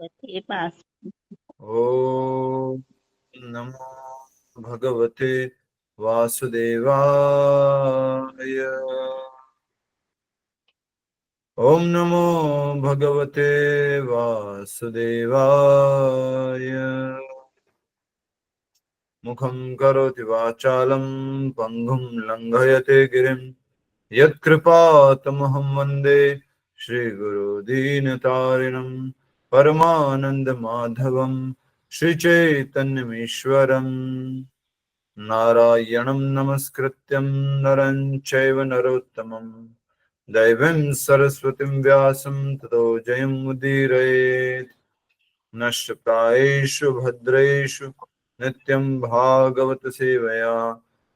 ये पास। ओम नमो भगवते वासुदेवाय। ओम नमो भगवते वासुदेवाय। मुखं करोति वाचालं पङ्गुं लङ्घयते गिरिं यत्कृपातमहं वन्दे श्रीगुरो दीनतारिणं परमानन्दमाधवं श्रीचैतन्यमीश्वरम् नारायणं नमस्कृत्यं नरं चैव नरोत्तमं दैवीं सरस्वतीं व्यासं ततो जयमुदीरयेत्। नष्टप्रायेषु भद्रेषु नित्यं भागवत सेवया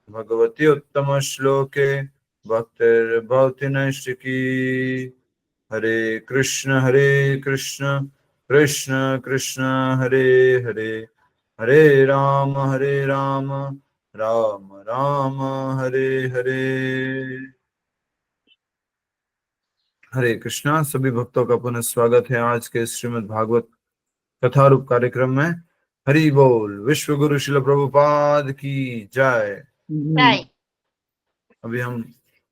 भगवती उत्तमश्लोके भक्तिर्भवति नैष्टिकी। हरे कृष्ण कृष्ण कृष्ण हरे हरे, हरे राम राम राम हरे हरे। हरे कृष्णा। सभी भक्तों का पुनः स्वागत है आज के श्रीमद् भागवत कथारूप कार्यक्रम में। हरि बोल। विश्व गुरु शिल प्रभुपाद की जय। अभी हम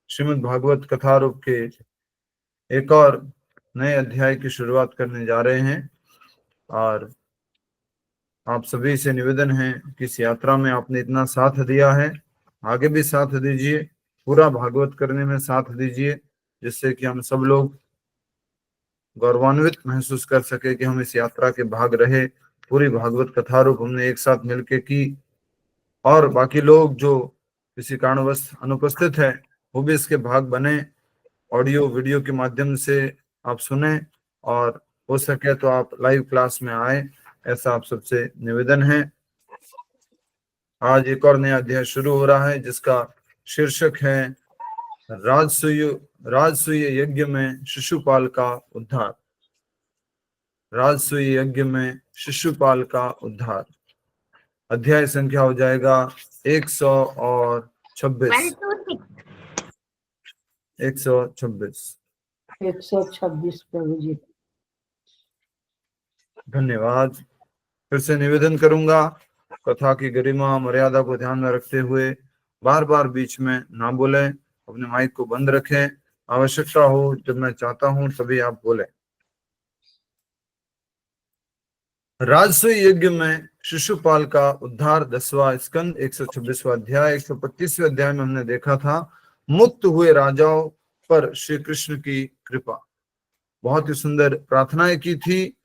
श्रीमद् भागवत कथारूप के एक और नए अध्याय की शुरुआत करने जा रहे हैं और आप सभी से निवेदन है कि इस यात्रा में आपने इतना साथ दिया है, आगे भी साथ दीजिए, पूरा भागवत करने में साथ दीजिए, जिससे कि हम सब लोग गौरवान्वित महसूस कर सके कि हम इस यात्रा के भाग रहे। पूरी भागवत कथारूप हमने एक साथ मिलके की और बाकी लोग जो किसी कारणवश अनुपस्थित है वो भी इसके भाग बने। ऑडियो वीडियो के माध्यम से आप सुने और हो सके तो आप लाइव क्लास में आए, ऐसा आप सबसे निवेदन है। आज एक और नया अध्याय शुरू हो रहा है जिसका शीर्षक है राजसूय यज्ञ में शिशुपाल का उद्धार। राजसूय यज्ञ में शिशुपाल का उद्धार। अध्याय संख्या हो जाएगा 126। 126 प्रभु जी। धन्यवाद। फिर से निवेदन करूंगा, कथा की गरिमा मर्यादा को ध्यान में रखते हुए बार बार बीच में ना बोले, अपने माइक को बंद रखें। आवश्यकता हो जब मैं चाहता हूं तभी आप बोले। राजसूय यज्ञ में शिशुपाल का उद्धार 10वां स्कंद 126वां अध्याय। 125वें अध्याय में हमने देखा था मुक्त हुए राजाओं पर श्री कृष्ण की कृपा। बहुत ही सुंदर प्रार्थनाएं की थी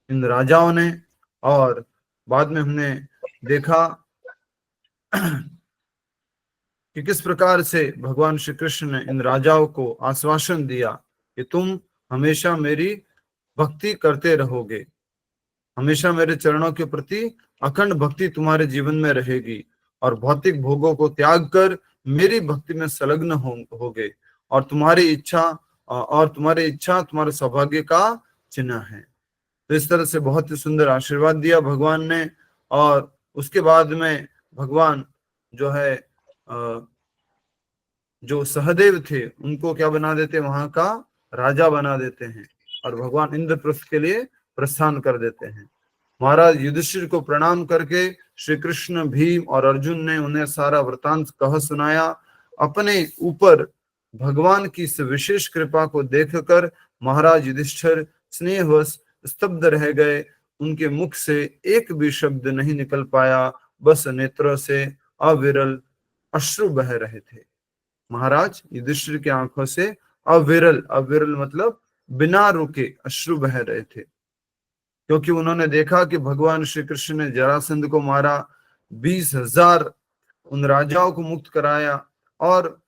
इन राजाओं ने, और बाद में हमने देखा कि किस प्रकार से भगवान श्री कृष्ण ने इन राजाओं को आश्वासन दिया कि तुम हमेशा मेरी भक्ति करते रहोगे, हमेशा मेरे चरणों के प्रति अखंड भक्ति तुम्हारे जीवन में रहेगी और भौतिक भोगों को त्याग कर मेरी भक्ति में संलग्न होगे और तुम्हारी इच्छा तुम्हारे सौभाग्य का चिन्ह है। तो इस तरह से बहुत ही सुंदर आशीर्वाद दिया भगवान ने। और उसके बाद में भगवान जो है जो सहदेव थे उनको क्या बना देते, वहां का राजा बना देते हैं और भगवान इंद्रप्रस्थ के लिए प्रस्थान कर देते हैं। महाराज युधिष्ठिर को प्रणाम करके श्री कृष्ण, भीम और अर्जुन ने उन्हें सारा वृतांत कह सुनाया। अपने ऊपर भगवान की इस विशेष कृपा को देखकर महाराज युधिष्ठिर स्नेहवश स्तब्ध रह गए। उनके मुख से एक भी शब्द नहीं निकल पाया, बस नेत्रों से अविरल अश्रु बह रहे थे। महाराज युधिष्ठिर की आंखों से अविरल मतलब बिना रुके अश्रु बह रहे थे, क्योंकि उन्होंने देखा कि भगवान श्री कृष्ण ने जरासंध को मारा, 20,000 उन राजाओं को मुक्त कराया और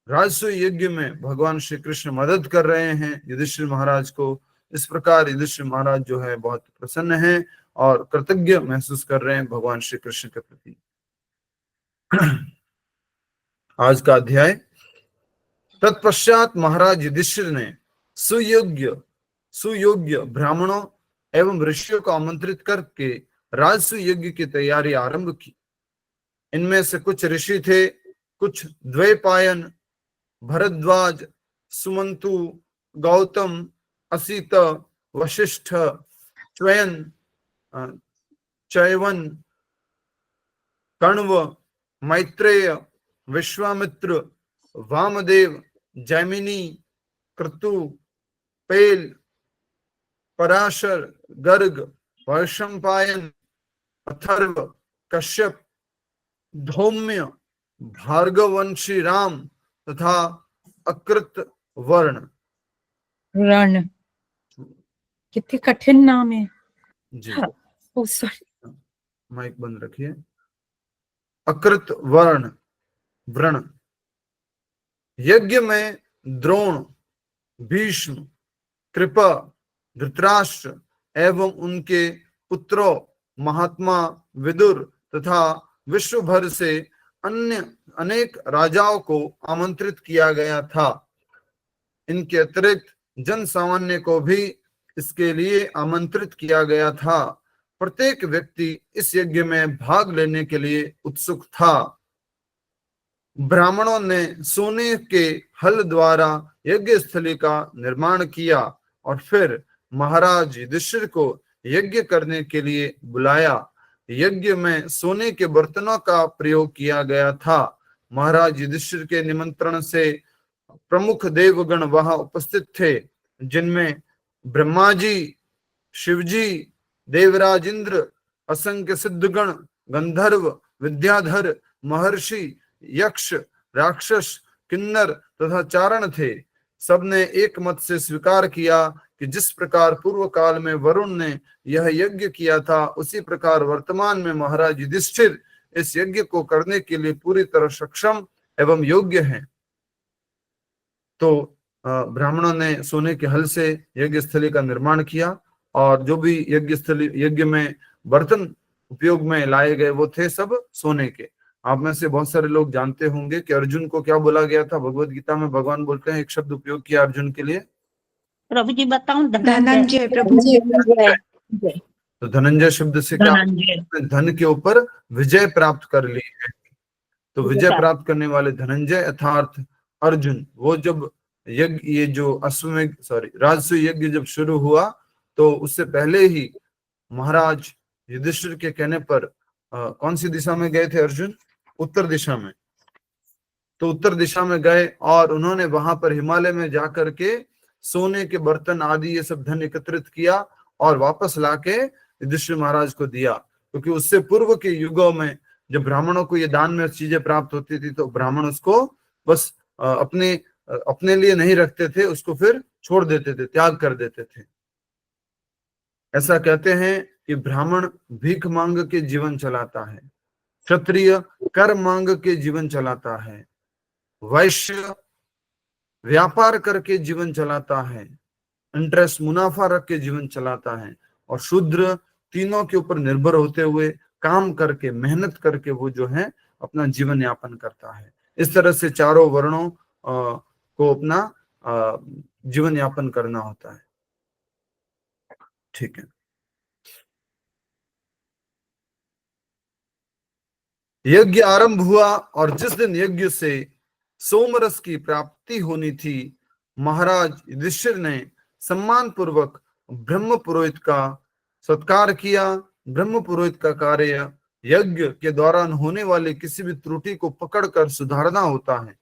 राजसूय यज्ञ में भगवान श्री कृष्ण मदद कर रहे हैं युधिष्ठिर महाराज को। इस प्रकार युधिष्ठिर महाराज जो है बहुत प्रसन्न हैं और कृतज्ञ महसूस कर रहे हैं भगवान श्री कृष्ण के प्रति। आज का अध्याय। तत्पश्चात महाराज युधिष्ठिर ने सुयोग्य ब्राह्मणों एवं ऋषियों को आमंत्रित करके राजसूय यज्ञ की तैयारी आरंभ की। इनमें से कुछ ऋषि थे, कुछ द्वैपायन, भरद्वाज, सुमंतु, गौतम, असित, वशिष्ठ, च्वयन, चयवन, कण्व, मैत्रेय, विश्वामित्र, वामदेव, जैमिनी, क्रतु, पेल, पराशर, गर्ग, वैशंपायन, अथर्व, कश्यप, धौम्य, भार्गवंशी राम तथा अकृत वर्ण। रण, कितने कठिन नाम है जी, ओ सॉरी, माइक बंद रखिए। अकृत वर्ण, व्रण। यज्ञ में द्रोण, भीष्म, कृपा, धृतराष्ट्र एवं उनके पुत्रों महात्मा विदुर तथा विश्व भर से अन्य अनेक राजाओं को आमंत्रित किया गया था। इनके अतिरिक्त जन सामान्य को भी इसके लिए आमंत्रित किया गया था। प्रत्येक व्यक्ति इस यज्ञ में भाग लेने के लिए उत्सुक था। ब्राह्मणों ने सोने के हल द्वारा यज्ञ स्थली का निर्माण किया और फिर महाराज युधिष्ठिर को यज्ञ करने के लिए बुलाया। यज्ञ में सोने के बर्तनों का प्रयोग किया गया था। महाराज युधिष्ठिर के निमंत्रण से प्रमुख देवगण वहां उपस्थित थे, जिनमें ब्रह्मा जी, शिवजी, देवराज इंद्र, असंख्य सिद्धगण, गंधर्व, विद्याधर, महर्षि, यक्ष, राक्षस, किन्नर तथा चारण थे। सबने एक मत से स्वीकार किया कि जिस प्रकार पूर्व काल में वरुण ने यह यज्ञ किया था, उसी प्रकार वर्तमान में महाराज युधिष्ठिर इस यज्ञ को करने के लिए पूरी तरह सक्षम एवं योग्य हैं। तो ब्राह्मणों ने सोने के हल से यज्ञ स्थली का निर्माण किया और जो भी यज्ञ में बर्तन उपयोग में लाए गए वो थे सब सोने के। आप में से बहुत सारे लोग जानते होंगे कि अर्जुन को क्या बोला गया था। भगवत गीता में भगवान बोलते हैं, एक शब्द उपयोग किया अर्जुन के लिए। प्रभु जी बताऊं? धनंजय। प्रभु जी, तो धनंजय शब्द से क्या, धन के ऊपर विजय प्राप्त कर ली है। तो विजय प्राप्त करने वाले धनंजय अर्थात अर्जुन, वो जब यज्ञ, ये जो राजसूय यज्ञ जब शुरू हुआ तो उससे पहले ही महाराज युधिष्ठिर के कहने पर कौन सी दिशा में गए थे अर्जुन? उत्तर दिशा में। तो उत्तर दिशा में गए और उन्होंने वहां पर हिमालय में जाकर के सोने के बर्तन आदि ये सब धन एकत्रित किया और वापस लाके युधिष्ठिर महाराज को दिया। क्योंकि उससे पूर्व के युगों में जब ब्राह्मणों को ये दान में चीजें प्राप्त होती थी तो ब्राह्मण उसको बस अपने लिए नहीं रखते थे, उसको फिर छोड़ देते थे, त्याग कर देते थे। ऐसा कहते हैं कि ब्राह्मण भीख मांग के जीवन चलाता है, क्षत्रिय कर मांग के जीवन चलाता है, वैश्य व्यापार करके जीवन चलाता है, इंटरेस्ट मुनाफा रख के जीवन चलाता है, और शूद्र तीनों के ऊपर निर्भर होते हुए काम करके मेहनत करके वो जो है अपना जीवन यापन करता है। इस तरह से चारों वर्णों को अपना जीवन यापन करना होता है। ठीक है। यज्ञ आरंभ हुआ और जिस दिन यज्ञ से सोमरस की प्राप्ति होनी थी, महाराज युधिष्ठिर ने सम्मान पूर्वक ब्रह्म पुरोहित का सत्कार किया। ब्रह्म पुरोहित का कार्य यज्ञ के दौरान होने वाली किसी भी त्रुटि को पकड़कर सुधारना होता है।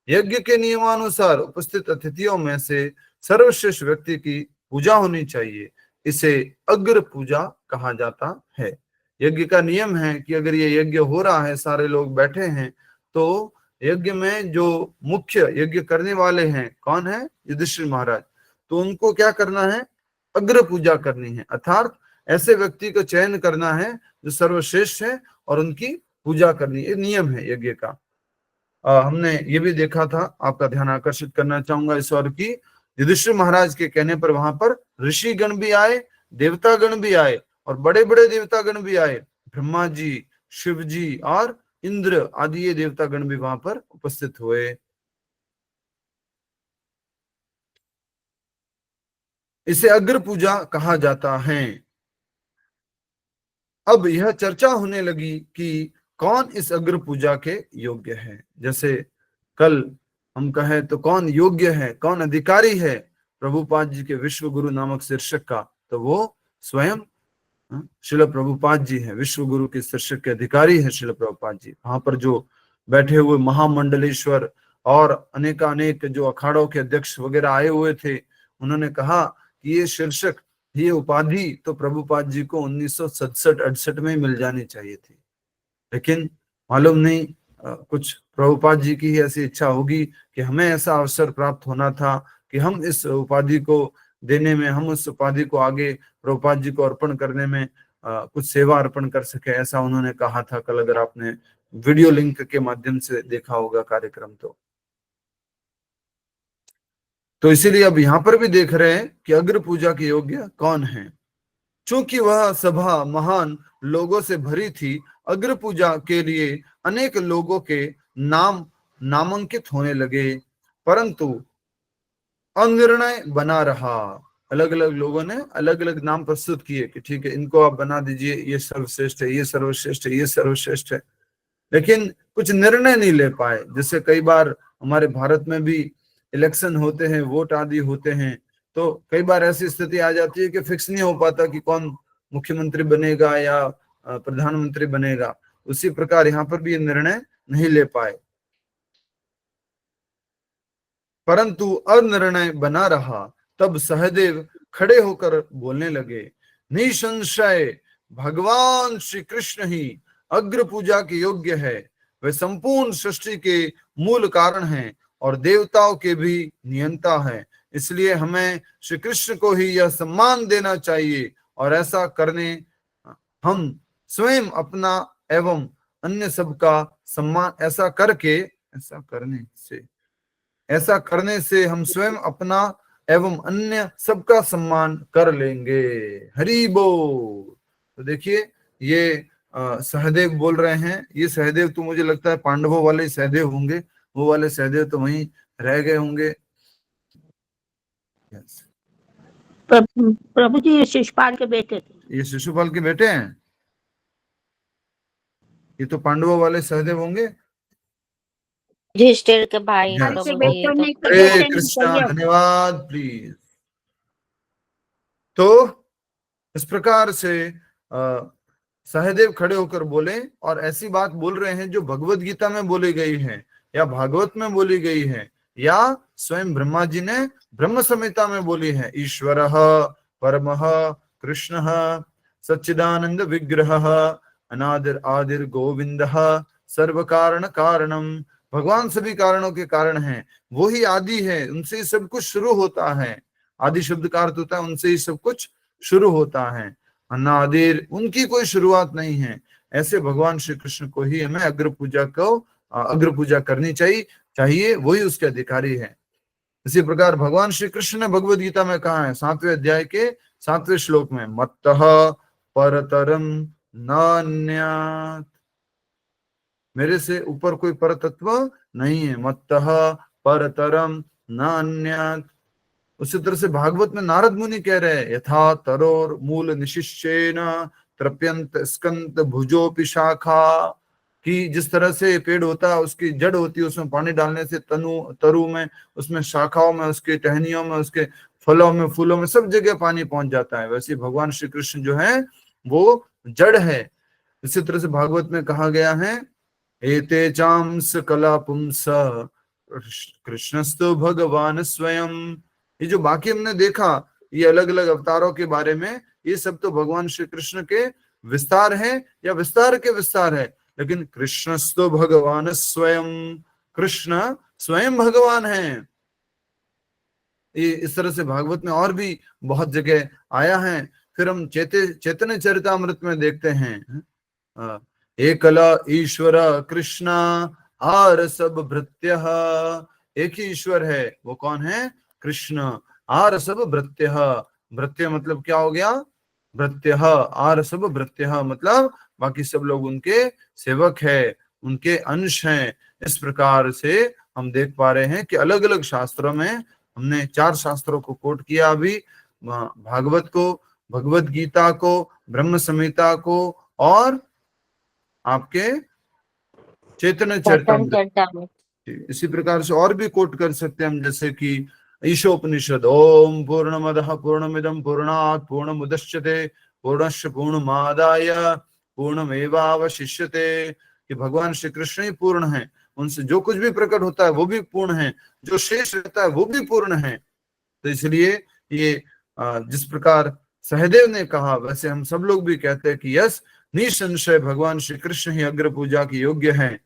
यज्ञ के नियमानुसार उपस्थित अतिथियों में से सर्वश्रेष्ठ व्यक्ति की पूजा होनी चाहिए। इसे अग्र पूजा कहा जाता है। यज्ञ का नियम है कि अगर ये यज्ञ हो रहा है, सारे लोग बैठे हैं, तो यज्ञ में जो मुख्य यज्ञ करने वाले हैं कौन है? युधिष्ठिर महाराज। तो उनको क्या करना है? अग्र पूजा करनी है, अर्थात ऐसे व्यक्ति का चयन करना है जो सर्वश्रेष्ठ है और उनकी पूजा करनी है। नियम है यज्ञ का। हमने ये भी देखा था, आपका ध्यान आकर्षित करना चाहूंगा इस और की, युधिष्ठिर महाराज के कहने पर वहां पर ऋषि गण भी आए, देवता गण भी आए और बड़े बड़े देवता गण भी आए। ब्रह्मा जी, शिव जी और इंद्र आदि ये देवता गण भी वहां पर उपस्थित हुए। इसे अग्र पूजा कहा जाता है। अब यह चर्चा होने लगी कि कौन इस अग्र पूजा के योग्य है। जैसे कल हम कहें तो कौन योग्य है, कौन अधिकारी है प्रभुपाद जी के विश्व गुरु नामक शीर्षक का, तो वो स्वयं श्रील प्रभुपाद जी हैं, विश्व गुरु के शीर्षक के अधिकारी हैं श्रील प्रभुपाद जी। वहां पर जो बैठे हुए महामंडलेश्वर और अनेकानेक जो अखाड़ों के अध्यक्ष वगैरह आए हुए थे, उन्होंने कहा कि ये शीर्षक, ये उपाधि तो प्रभुपाद जी को 1967-68 में मिल जानी चाहिए थी, लेकिन मालूम नहीं कुछ प्रभुपाद जी की ही ऐसी इच्छा होगी कि हमें ऐसा अवसर प्राप्त होना था कि हम इस उपाधि को देने में, हम उस उपाधि को आगे प्रभुपाद जी को अर्पण करने में कुछ सेवा अर्पण कर सके, ऐसा उन्होंने कहा था। कल अगर आपने वीडियो लिंक के माध्यम से देखा होगा कार्यक्रम तो इसीलिए अब यहाँ पर भी देख रहे हैं कि अग्र पूजा के योग्य कौन है। चूंकि वह सभा महान लोगों से भरी थी, अग्र पूजा के लिए अनेक लोगों के नाम नामांकित होने लगे, परंतु अनिर्णय बना रहा। अलग अलग लोगों ने अलग अलग नाम प्रस्तुत किए कि ठीक है, इनको आप बना दीजिए, ये सर्वश्रेष्ठ है, ये सर्वश्रेष्ठ है, ये सर्वश्रेष्ठ है, लेकिन कुछ निर्णय नहीं ले पाए। जैसे कई बार हमारे भारत में भी इलेक्शन होते हैं, वोट आदि होते हैं, तो कई बार ऐसी स्थिति आ जाती है कि फिक्स नहीं हो पाता कि कौन मुख्यमंत्री बनेगा या प्रधानमंत्री बनेगा। उसी प्रकार यहाँ पर भी ये निर्णय नहीं ले पाए, परंतु अनिर्णय बना रहा। तब सहदेव खड़े होकर बोलने लगे, निसंशय भगवान श्री कृष्ण ही अग्र पूजा के योग्य है। वे संपूर्ण सृष्टि के मूल कारण हैं और देवताओं के भी नियंता है। इसलिए हमें श्री कृष्ण को ही यह सम्मान देना चाहिए, और ऐसा करने हम स्वयं अपना एवं अन्य सबका सम्मान, ऐसा करने से हम स्वयं अपना एवं अन्य सबका सम्मान कर लेंगे। हरि बोल। तो देखिए ये सहदेव बोल रहे हैं। ये सहदेव तो मुझे लगता है पांडवों वाले सहदेव होंगे, वो वाले सहदेव तो वहीं रह गए होंगे। प्रभु जी शिशुपाल के बेटे थे। ये शिशुपाल के बेटे हैं, ये तो पांडवों वाले सहदेव होंगे। युधिष्ठिर के भाई Yes. प्रभु जी बेटों तो ने हरे कृष्णा, धन्यवाद प्लीज। तो इस प्रकार से सहदेव खड़े होकर बोले और ऐसी बात बोल रहे हैं जो भगवत गीता में बोली गई है या भागवत में बोली गई है या स्वयं ब्रह्मा जी ने ब्रह्म संहिता में बोली है। ईश्वरः परमः कृष्णः सच्चिदानंद विग्रहः अनादिर आदिर गोविंदः सर्व कारण कारणम। भगवान सभी कारणों के कारण हैं, वो ही आदि है, उनसे ही सब कुछ शुरू होता है। आदि शब्द का अर्थ होता है उनसे ही सब कुछ शुरू होता है, अनादिर, उनकी कोई शुरुआत नहीं है। ऐसे भगवान श्री कृष्ण को ही हमें अग्र पूजा करनी चाहिए, वही उसके अधिकारी है। इसी प्रकार भगवान श्री कृष्ण ने भगवद गीता में कहा है 7वें अध्याय के 7वें श्लोक में, मत्तः परतरम नान्यात्, मेरे से ऊपर कोई परतत्व नहीं है। मत्तः परतरम नान्यात्। उसी तरह से भागवत में नारद मुनि कह रहे हैं, यथा तरोर मूल निशिष्येन तृप्यंत स्कंत भुजोपि शाखा, कि जिस तरह से पेड़ होता है उसकी जड़ होती है, उसमें पानी डालने से तरु में, उसमें शाखाओं में, उसके टहनियों में, उसके फलों में, फूलों में, सब जगह पानी पहुंच जाता है। वैसे भगवान श्री कृष्ण जो है वो जड़ है। इसी तरह से भागवत में कहा गया है, एते चांस कला पुंस कृष्णस्तु भगवान स्वयं। ये जो बाकी हमने देखा ये अलग अलग अवतारों के बारे में, ये सब तो भगवान श्री कृष्ण के विस्तार है या विस्तार के विस्तार है, लेकिन कृष्णस्तु भगवान स्वयं, कृष्ण स्वयं भगवान है। ये इस तरह से भागवत में और भी बहुत जगह आया है। फिर हम चैतन्य चरितामृत में देखते हैं, एकला ईश्वर कृष्ण आर सब भृत्य, एक ही ईश्वर है, वो कौन है? कृष्ण। आर सब भृत्य, भृत्य मतलब क्या हो गया? भृत्य। आर सब भृत्य मतलब बाकी सब लोग उनके सेवक है, उनके अंश हैं। इस प्रकार से हम देख पा रहे हैं कि अलग अलग शास्त्रों में, हमने 4 शास्त्रों को कोट किया अभी, भागवत को, भगवत गीता को, ब्रह्म संहिता को और आपके चैतन्य चरितामृत। इसी प्रकार से और भी कोट कर सकते हैं हम, जैसे कि ईशोपनिषद ओम पूर्णमदः पूर्णमिदं पूर्णात् पूर्णमुदच्यते पूर्णस्य पूर्णमादाय पूर्णमेवावशिष्यते। कि भगवान श्री कृष्ण ही पूर्ण है, उनसे जो कुछ भी प्रकट होता है वो भी पूर्ण है, जो शेष रहता है वो भी पूर्ण है। तो इसलिए ये जिस प्रकार सहदेव ने कहा वैसे हम सब लोग भी कहते हैं कि यस, निसंशय भगवान श्री कृष्ण ही अग्र पूजा के योग्य हैं।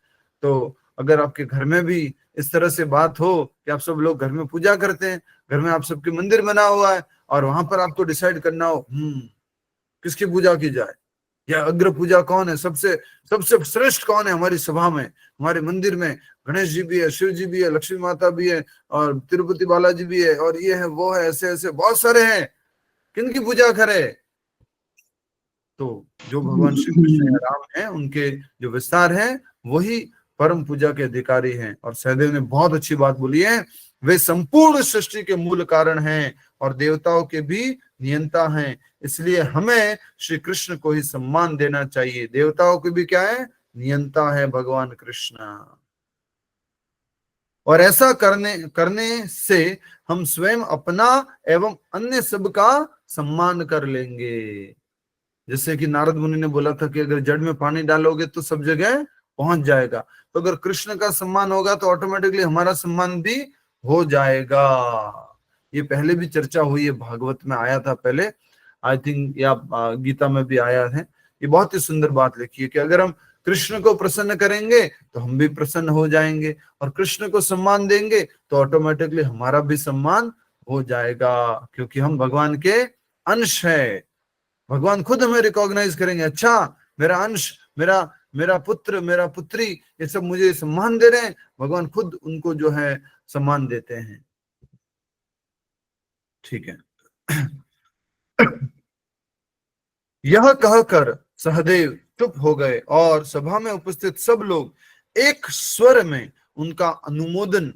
तो अगर आपके घर में भी इस तरह से बात हो कि आप सब लोग घर में पूजा करते हैं, घर में आप सबके मंदिर बना हुआ है और वहां पर आपको डिसाइड करना हो किसकी पूजा की जाए, या अग्र पूजा कौन है, सबसे सबसे श्रेष्ठ कौन है हमारी सभा में, हमारे मंदिर में गणेश जी भी है, शिव जी भी है, लक्ष्मी माता भी है, और तिरुपति बालाजी भी है, और ये है वो है, ऐसे ऐसे बहुत सारे हैं, किनकी पूजा करे? तो जो भगवान श्री कृष्ण या राम है उनके जो विस्तार है वही परम पूजा के अधिकारी हैं। और सहदेव ने बहुत अच्छी बात बोली है, वे संपूर्ण सृष्टि के मूल कारण हैं और देवताओं के भी नियंता हैं, इसलिए हमें श्री कृष्ण को ही सम्मान देना चाहिए। देवताओं के भी क्या है? नियंता है भगवान कृष्ण। और ऐसा करने से हम स्वयं अपना एवं अन्य सब का सम्मान कर लेंगे। जैसे कि नारद मुनि ने बोला था कि अगर जड़ में पानी डालोगे तो सब जगह पहुंच जाएगा, तो अगर कृष्ण का सम्मान होगा तो ऑटोमेटिकली हमारा सम्मान भी हो जाएगा। ये पहले भी चर्चा हुई है, भागवत में आया था पहले, आई थिंक, या गीता में भी आया है। ये बहुत ही सुंदर बात लिखी है कि अगर हम कृष्ण को प्रसन्न करेंगे तो हम भी प्रसन्न हो जाएंगे, और कृष्ण को सम्मान देंगे तो ऑटोमेटिकली हमारा भी सम्मान हो जाएगा, क्योंकि हम भगवान के अंश है। भगवान खुद हमें रिकॉग्नाइज करेंगे, अच्छा मेरा अंश, मेरा मेरा पुत्र, मेरा पुत्री, ये सब मुझे सम्मान दे रहे हैं। भगवान खुद उनको जो है सम्मान देते हैं। ठीक है। यह कहकर सहदेव चुप हो गए और सभा में उपस्थित सब लोग एक स्वर में उनका अनुमोदन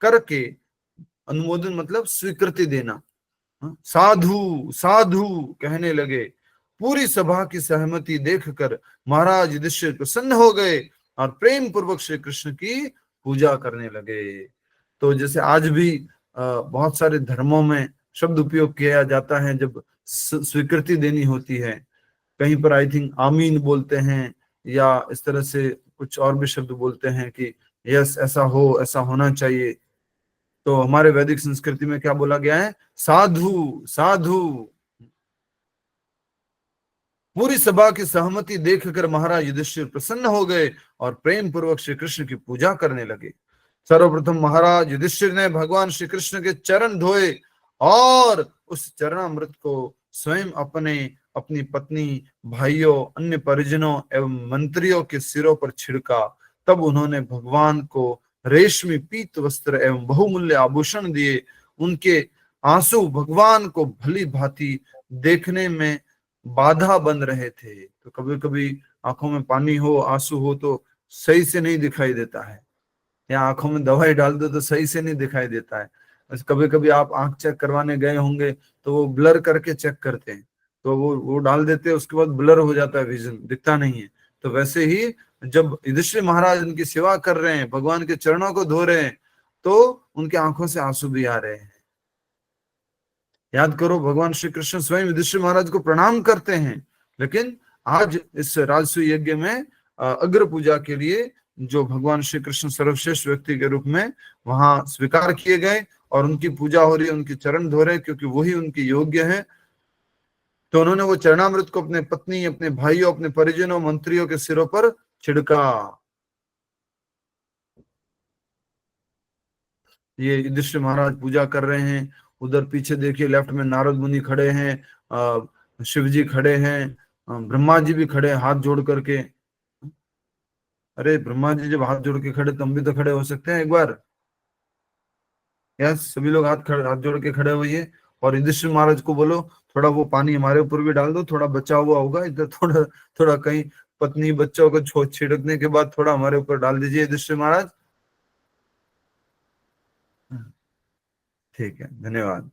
करके, अनुमोदन मतलब स्वीकृति देना, साधु साधु कहने लगे। पूरी सभा की सहमति देखकर महाराज युधिष्ठिर प्रसन्न हो गए और प्रेम पूर्वक श्री कृष्ण की पूजा करने लगे। तो जैसे आज भी बहुत सारे धर्मों में शब्द उपयोग किया जाता है जब स्वीकृति देनी होती है, कहीं पर आई थिंक आमीन बोलते हैं, या इस तरह से कुछ और भी शब्द बोलते हैं कि यस ऐसा हो, ऐसा होना चाहिए। तो हमारे वैदिक संस्कृति में क्या बोला गया है? साधु साधु। पूरी सभा की सहमति देखकर महाराज युधिष्ठिर प्रसन्न हो गए और प्रेम पूर्वक श्री कृष्ण की पूजा करने लगे। सर्वप्रथम महाराज युधिष्ठिर ने भगवान श्री कृष्ण के चरण धोए और उस चरणामृत को स्वयं अपनी पत्नी, भाइयों, अन्य परिजनों एवं मंत्रियों के सिरों पर छिड़का। तब उन्होंने भगवान को रेशमी पीत वस्त्र एवं बहुमूल्य आभूषण दिए। उनके आंसू भगवान को भली भांति देखने में बाधा बन रहे थे। तो कभी कभी आंखों में पानी हो, आंसू हो तो सही से नहीं दिखाई देता है, या आंखों में दवाई डाल दो तो सही से नहीं दिखाई देता है। कभी कभी आप आंख चेक करवाने गए होंगे तो वो ब्लर करके चेक करते हैं, तो वो डाल देते हैं, उसके बाद ब्लर हो जाता है, विजन दिखता नहीं है। तो वैसे ही जब युधिष्ठिर महाराज उनकी सेवा कर रहे हैं, भगवान के चरणों को धो रहे हैं, तो उनके आंखों से आंसू भी आ रहे हैं। याद करो, भगवान श्री कृष्ण स्वयं युधिष्ठिर महाराज को प्रणाम करते हैं, लेकिन आज इस राजसूय यज्ञ में अग्र पूजा के लिए जो भगवान श्री कृष्ण सर्वश्रेष्ठ व्यक्ति के रूप में वहां स्वीकार किए गए और उनकी पूजा हो रही है, उनके चरण धो रहे, क्योंकि वही उनके योग्य है। तो उन्होंने वो चरणामृत को अपने पत्नी, अपने भाइयों, अपने परिजनों, मंत्रियों के सिरों पर छिड़का। ये युधिष्ठिर महाराज पूजा कर रहे हैं। उधर पीछे देखिए लेफ्ट में नारद मुनि खड़े हैं, शिव जी खड़े हैं, ब्रह्मा जी भी खड़े हाथ जोड़ करके। अरे ब्रह्मा जी जब हाथ जोड़ के खड़े तो हम भी तो खड़े हो सकते हैं एक बार। यस, सभी लोग हाथ जोड़ के खड़े हुए और युधिष्ठिर महाराज को बोलो थोड़ा वो पानी हमारे ऊपर भी डाल दो, थोड़ा बचा हुआ होगा इधर, थोड़ा थोड़ा कहीं पत्नी बच्चों को छिड़कने के बाद थोड़ा हमारे ऊपर डाल दीजिए युधिष्ठिर महाराज। ठीक है, धन्यवाद।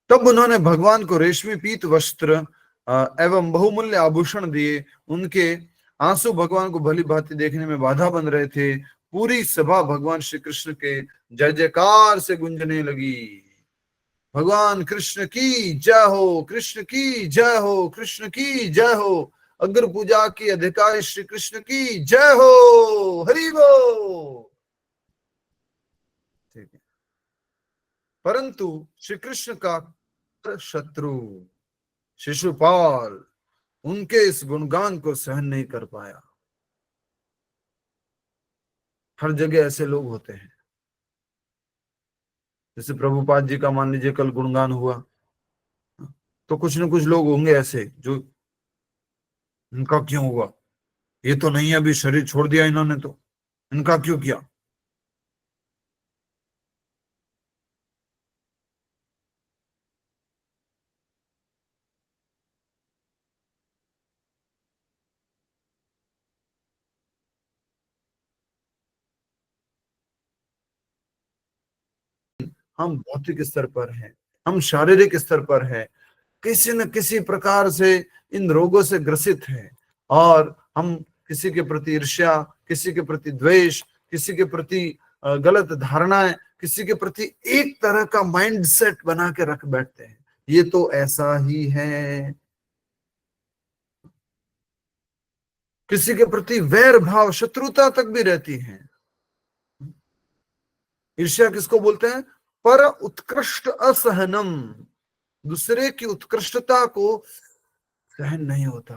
तब उन्होंने भगवान को रेशमी पीत वस्त्र एवं बहुमूल्य आभूषण दिए। उनके आंसू भगवान को भली भांति देखने में बाधा बन रहे थे। पूरी सभा भगवान श्री कृष्ण के जय जयकार से गूंजने लगी। भगवान कृष्ण की जय हो, कृष्ण की जय हो, कृष्ण की जय हो, अग्र पूजा की अधिकारी श्री कृष्ण की जय हो, हरि बोल। ठीक है। परंतु श्री कृष्ण का शत्रु शिशुपाल उनके इस गुणगान को सहन नहीं कर पाया। हर जगह ऐसे लोग होते हैं। जैसे प्रभुपाद जी का मान लीजिए कल गुणगान हुआ, तो कुछ न कुछ लोग होंगे ऐसे जो इनका क्यों हुआ, ये तो नहीं अभी शरीर छोड़ दिया इन्होंने, तो इनका क्यों किया। हम भौतिक स्तर पर हैं, हम शारीरिक स्तर पर हैं, किसी न किसी प्रकार से इन रोगों से ग्रसित हैं, और हम किसी के प्रति ईर्ष्या, किसी के प्रति द्वेष, किसी के प्रति गलत धारणाएं, किसी के प्रति एक तरह का माइंड सेट बना के रख बैठते हैं, ये तो ऐसा ही है। किसी के प्रति वैर भाव, शत्रुता तक भी रहती है। ईर्ष्या किसको बोलते हैं? पर उत्कृष्ट असहनम, दूसरे की उत्कृष्टता को सहन नहीं होता,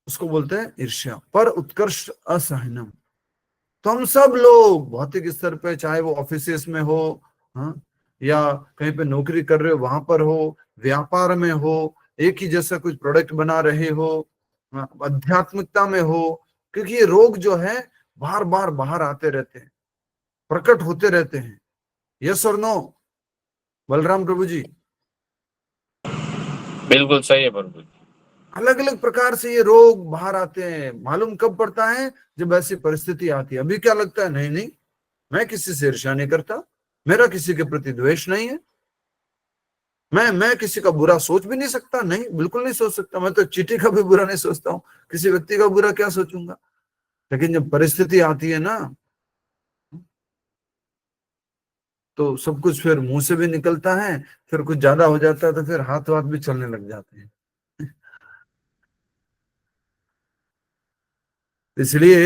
उसको बोलते हैं ईर्ष्या। पर उत्कृष्ट असहनम। तो हम सब लोग भौतिक स्तर पे, चाहे वो ऑफिस में हो, हाँ, या कहीं पे नौकरी कर रहे हो वहां पर हो, व्यापार में हो, एक ही जैसा कुछ प्रोडक्ट बना रहे हो, हाँ, आध्यात्मिकता में हो, क्योंकि ये रोग जो है बार बार बाहर आते रहते हैं, प्रकट होते रहते हैं। यस और नो बलराम प्रभु जी? बिल्कुल सही है प्रभु जी। अलग अलग प्रकार से ये रोग बाहर आते हैं। मालूम कब पड़ता है? जब ऐसी परिस्थिति आती है। अभी क्या लगता है? नहीं नहीं, मैं किसी से ईर्ष्या नहीं करता, मेरा किसी के प्रति द्वेष नहीं है, मैं किसी का बुरा सोच भी नहीं सकता। नहीं, बिल्कुल नहीं सोच सकता। मैं तो चींटी का भी बुरा नहीं सोचता हूँ, किसी व्यक्ति का बुरा क्या सोचूंगा। लेकिन जब परिस्थिति आती है ना, तो सब कुछ फिर मुंह से भी निकलता है, फिर कुछ ज्यादा हो जाता है तो फिर हाथ वाथ भी चलने लग जाते हैं। इसलिए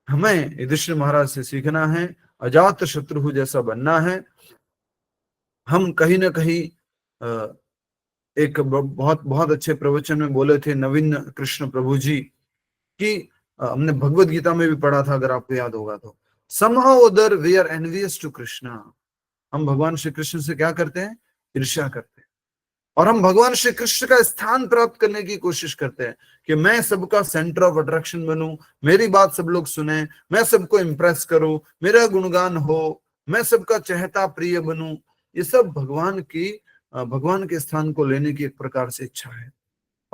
हमें युधिष्ठिर महाराज से सीखना है, अजात शत्रु जैसा बनना है। हम कहीं ना कहीं एक बहुत बहुत अच्छे प्रवचन में बोले थे नवीन कृष्ण प्रभु जी कि हमने भगवत गीता में भी पढ़ा था, अगर आपको याद होगा तो, somehow other we are envious to Krishna. हम भगवान श्री कृष्ण से क्या करते हैं? ईर्ष्या करते हैं, और हम भगवान श्री कृष्ण का स्थान प्राप्त करने की कोशिश करते हैं कि मैं सबका सेंटर ऑफ अट्रैक्शन बनूं, मेरी बात सब लोग सुने, मैं सबको इंप्रेस करूं, मेरा गुणगान हो, मैं सबका चहेता प्रिय बनूं। ये सब भगवान के स्थान को लेने की एक प्रकार से इच्छा है।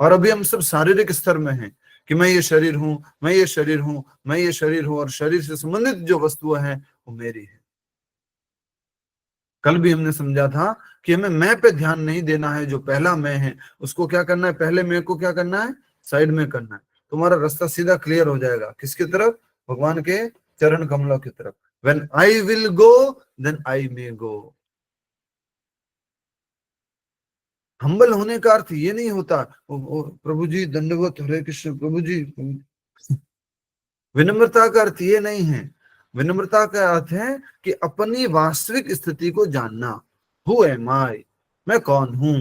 और अभी हम सब शारीरिक स्तर में हैं कि मैं ये शरीर हूं, मैं ये शरीर हूं, मैं ये शरीर हूं, और शरीर से संबंधित जो वस्तुएं हैं वो मेरी है। कल भी हमने समझा था कि हमें मैं पे ध्यान नहीं देना है, जो पहला मैं है उसको क्या करना है? पहले मैं को क्या करना है? साइड में करना है। तुम्हारा रास्ता सीधा क्लियर हो जाएगा। किसकी तरफ? भगवान के चरण कमलों की तरफ। When I will go, then I may go। Humble होने का अर्थ ये नहीं होता प्रभु जी दंडवत, हरे कृष्ण प्रभु जी। विनम्रता का अर्थ ये नहीं है। विनम्रता का अर्थ है कि अपनी वास्तविक स्थिति को जानना। हु एम आई, मैं कौन हूं।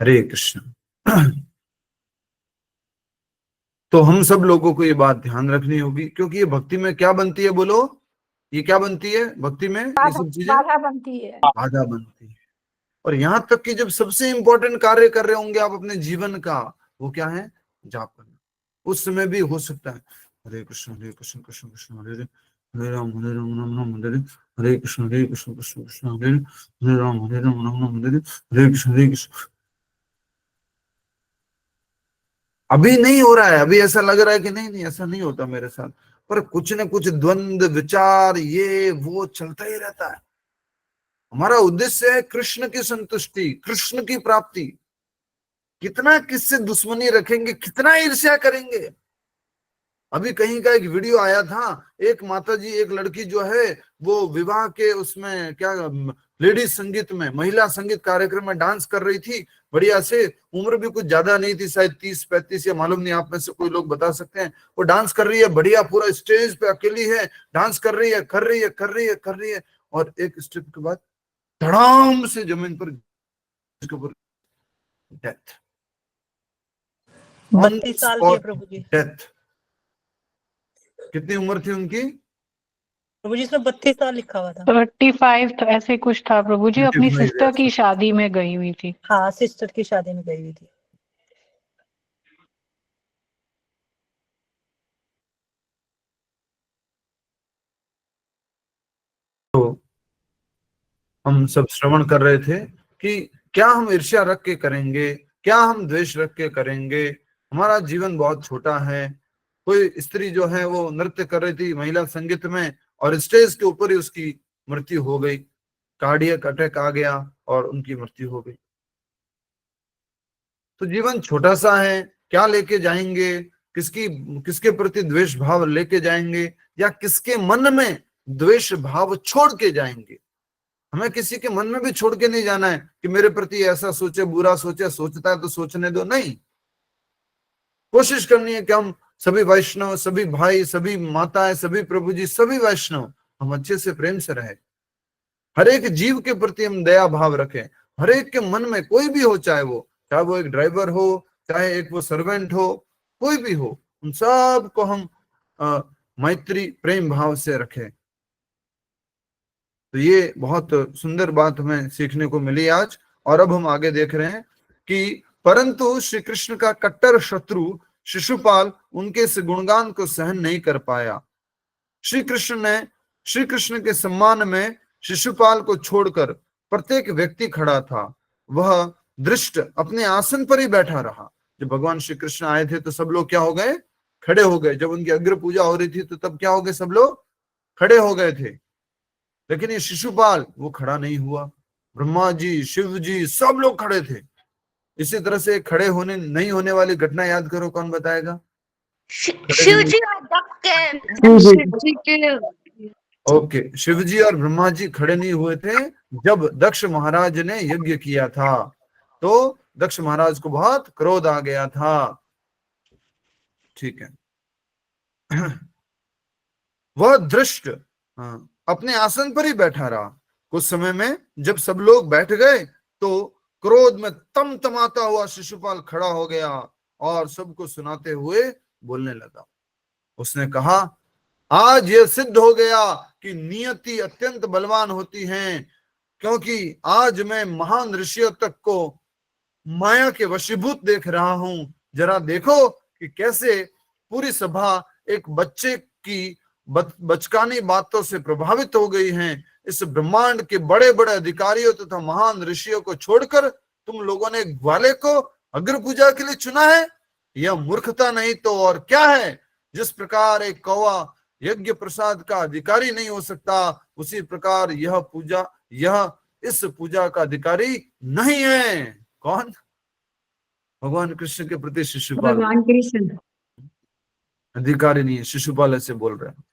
हरे कृष्ण। तो हम सब लोगों को ये बात ध्यान रखनी होगी, क्योंकि ये भक्ति में क्या बनती है? बोलो, ये क्या बनती है भक्ति में? ये सब चीजें बाधा बनती है। बाधा बनती है। और यहां तक कि जब सबसे इंपॉर्टेंट कार्य कर रहे होंगे आप अपने जीवन का, वो क्या है? जाप करना। उस समय भी हो सकता है हरे कृष्ण कृष्ण कृष्ण हरे हरे, हरे राम राम राम हरे हरे, हरे कृष्ण कृष्ण कृष्ण हरे हरे, हरे राम राम राम हरे हरे, हरे कृष्ण अभी नहीं हो रहा है, अभी ऐसा लग रहा है कि नहीं नहीं ऐसा नहीं होता मेरे साथ, पर कुछ न कुछ द्वंद्व विचार ये वो चलता ही रहता है। हमारा उद्देश्य है कृष्ण की संतुष्टि, कृष्ण की प्राप्ति। कितना किससे दुश्मनी रखेंगे, कितना ईर्ष्या करेंगे। अभी कहीं का एक वीडियो आया था, एक माताजी, एक लड़की जो है वो विवाह के उसमें क्या लेडीज संगीत में, महिला संगीत कार्यक्रम में डांस कर रही थी बढ़िया से। उम्र भी कुछ ज्यादा नहीं थी, शायद 30-35 या मालूम नहीं, आप में से कोई लोग बता सकते हैं। वो डांस कर रही है बढ़िया, पूरा स्टेज पे अकेली है, डांस कर रही है, कर रही है, कर रही है, कर रही है, और एक स्टेप के बाद धड़ाम से जमीन पर डेथ, 32 साल की है प्रभु जी। डेथ। कितनी उम्र थी उनकी? प्रभु जी इसमें 32 साल लिखा हुआ था। 35 तो ऐसे कुछ था प्रभु जी, अपनी 35 सिस्टर की years। शादी में गई हुई थी। हाँ, सिस्टर की शादी में गई हुई थी। तो हम सब श्रवण कर रहे थे कि क्या हम ईर्ष्या रख के करेंगे, क्या हम द्वेष रख के करेंगे। हमारा जीवन बहुत छोटा है। कोई स्त्री जो है वो नृत्य कर रही थी महिला संगीत में, और स्टेज के ऊपर ही उसकी मृत्यु हो गई, कार्डियक अटैक आ गया और उनकी मृत्यु हो गई। तो जीवन छोटा सा है, क्या लेके जाएंगे, किसकी किसके प्रति द्वेष भाव लेके जाएंगे, या किसके मन में द्वेष भाव छोड़ के जाएंगे। हमें किसी के मन में भी छोड़ के नहीं जाना है कि मेरे प्रति ऐसा सोचे, बुरा सोचे, सोचता है तो सोचने दो, नहीं। कोशिश करनी है कि हम सभी वैष्णव, सभी भाई, सभी माताएं, सभी प्रभु जी, सभी वैष्णव हम अच्छे से प्रेम से रहे। हर एक जीव के प्रति हम दया भाव रखें। हर एक के मन में कोई भी हो, चाहे वो एक ड्राइवर हो, चाहे एक वो सर्वेंट हो, कोई भी हो, उन सब को हम मैत्री प्रेम भाव से रखें। तो ये बहुत सुंदर बात हमें सीखने को मिली आज। और अब हम आगे देख रहे हैं कि परंतु श्री कृष्ण का कट्टर शत्रु शिशुपाल उनके इस गुणगान को सहन नहीं कर पाया। श्री कृष्ण के सम्मान में शिशुपाल को छोड़कर प्रत्येक व्यक्ति खड़ा था। वह दृष्ट अपने आसन पर ही बैठा रहा। जब भगवान श्री कृष्ण आए थे तो सब लोग क्या हो गए? खड़े हो गए। जब उनकी अग्र पूजा हो रही थी तो तब क्या हो गए? सब लोग खड़े हो गए थे। लेकिन ये शिशुपाल वो खड़ा नहीं हुआ। ब्रह्मा जी, शिव जी, सब लोग खड़े थे। इसी तरह से खड़े होने नहीं होने वाली घटना याद करो, कौन बताएगा? शिव जी और शिव जी के ओके, शिवजी और ब्रह्मा जी खड़े नहीं हुए थे जब दक्ष महाराज ने यज्ञ किया था। तो दक्ष महाराज को बहुत क्रोध आ गया था। ठीक है। वह दृष्ट अपने आसन पर ही बैठा रहा। कुछ समय में जब सब लोग बैठ गए तो क्रोध में तमतमाता हुआ शिशुपाल खड़ा हो गया और सबको सुनाते हुए बोलने लगा। उसने कहा, आज यह सिद्ध हो गया कि नियति अत्यंत बलवान होती है, क्योंकि आज मैं महान ऋषियों तक को माया के वशीभूत देख रहा हूं। जरा देखो कि कैसे पूरी सभा एक बच्चे की बचकानी बातों से प्रभावित हो गई है। इस ब्रह्मांड के बड़े बड़े अधिकारियों तथा महान ऋषियों को छोड़कर तुम लोगों ने ग्वाले को अग्र पूजा के लिए चुना है। यह मूर्खता नहीं तो और क्या है। जिस प्रकार एक कौवा यज्ञ प्रसाद का अधिकारी नहीं हो सकता, उसी प्रकार यह इस पूजा का अधिकारी नहीं है। कौन? भगवान कृष्ण के प्रति शिशुपाल भगवान कृष्ण अधिकारी नहीं है। शिशुपाल ऐसे बोल रहे हैं।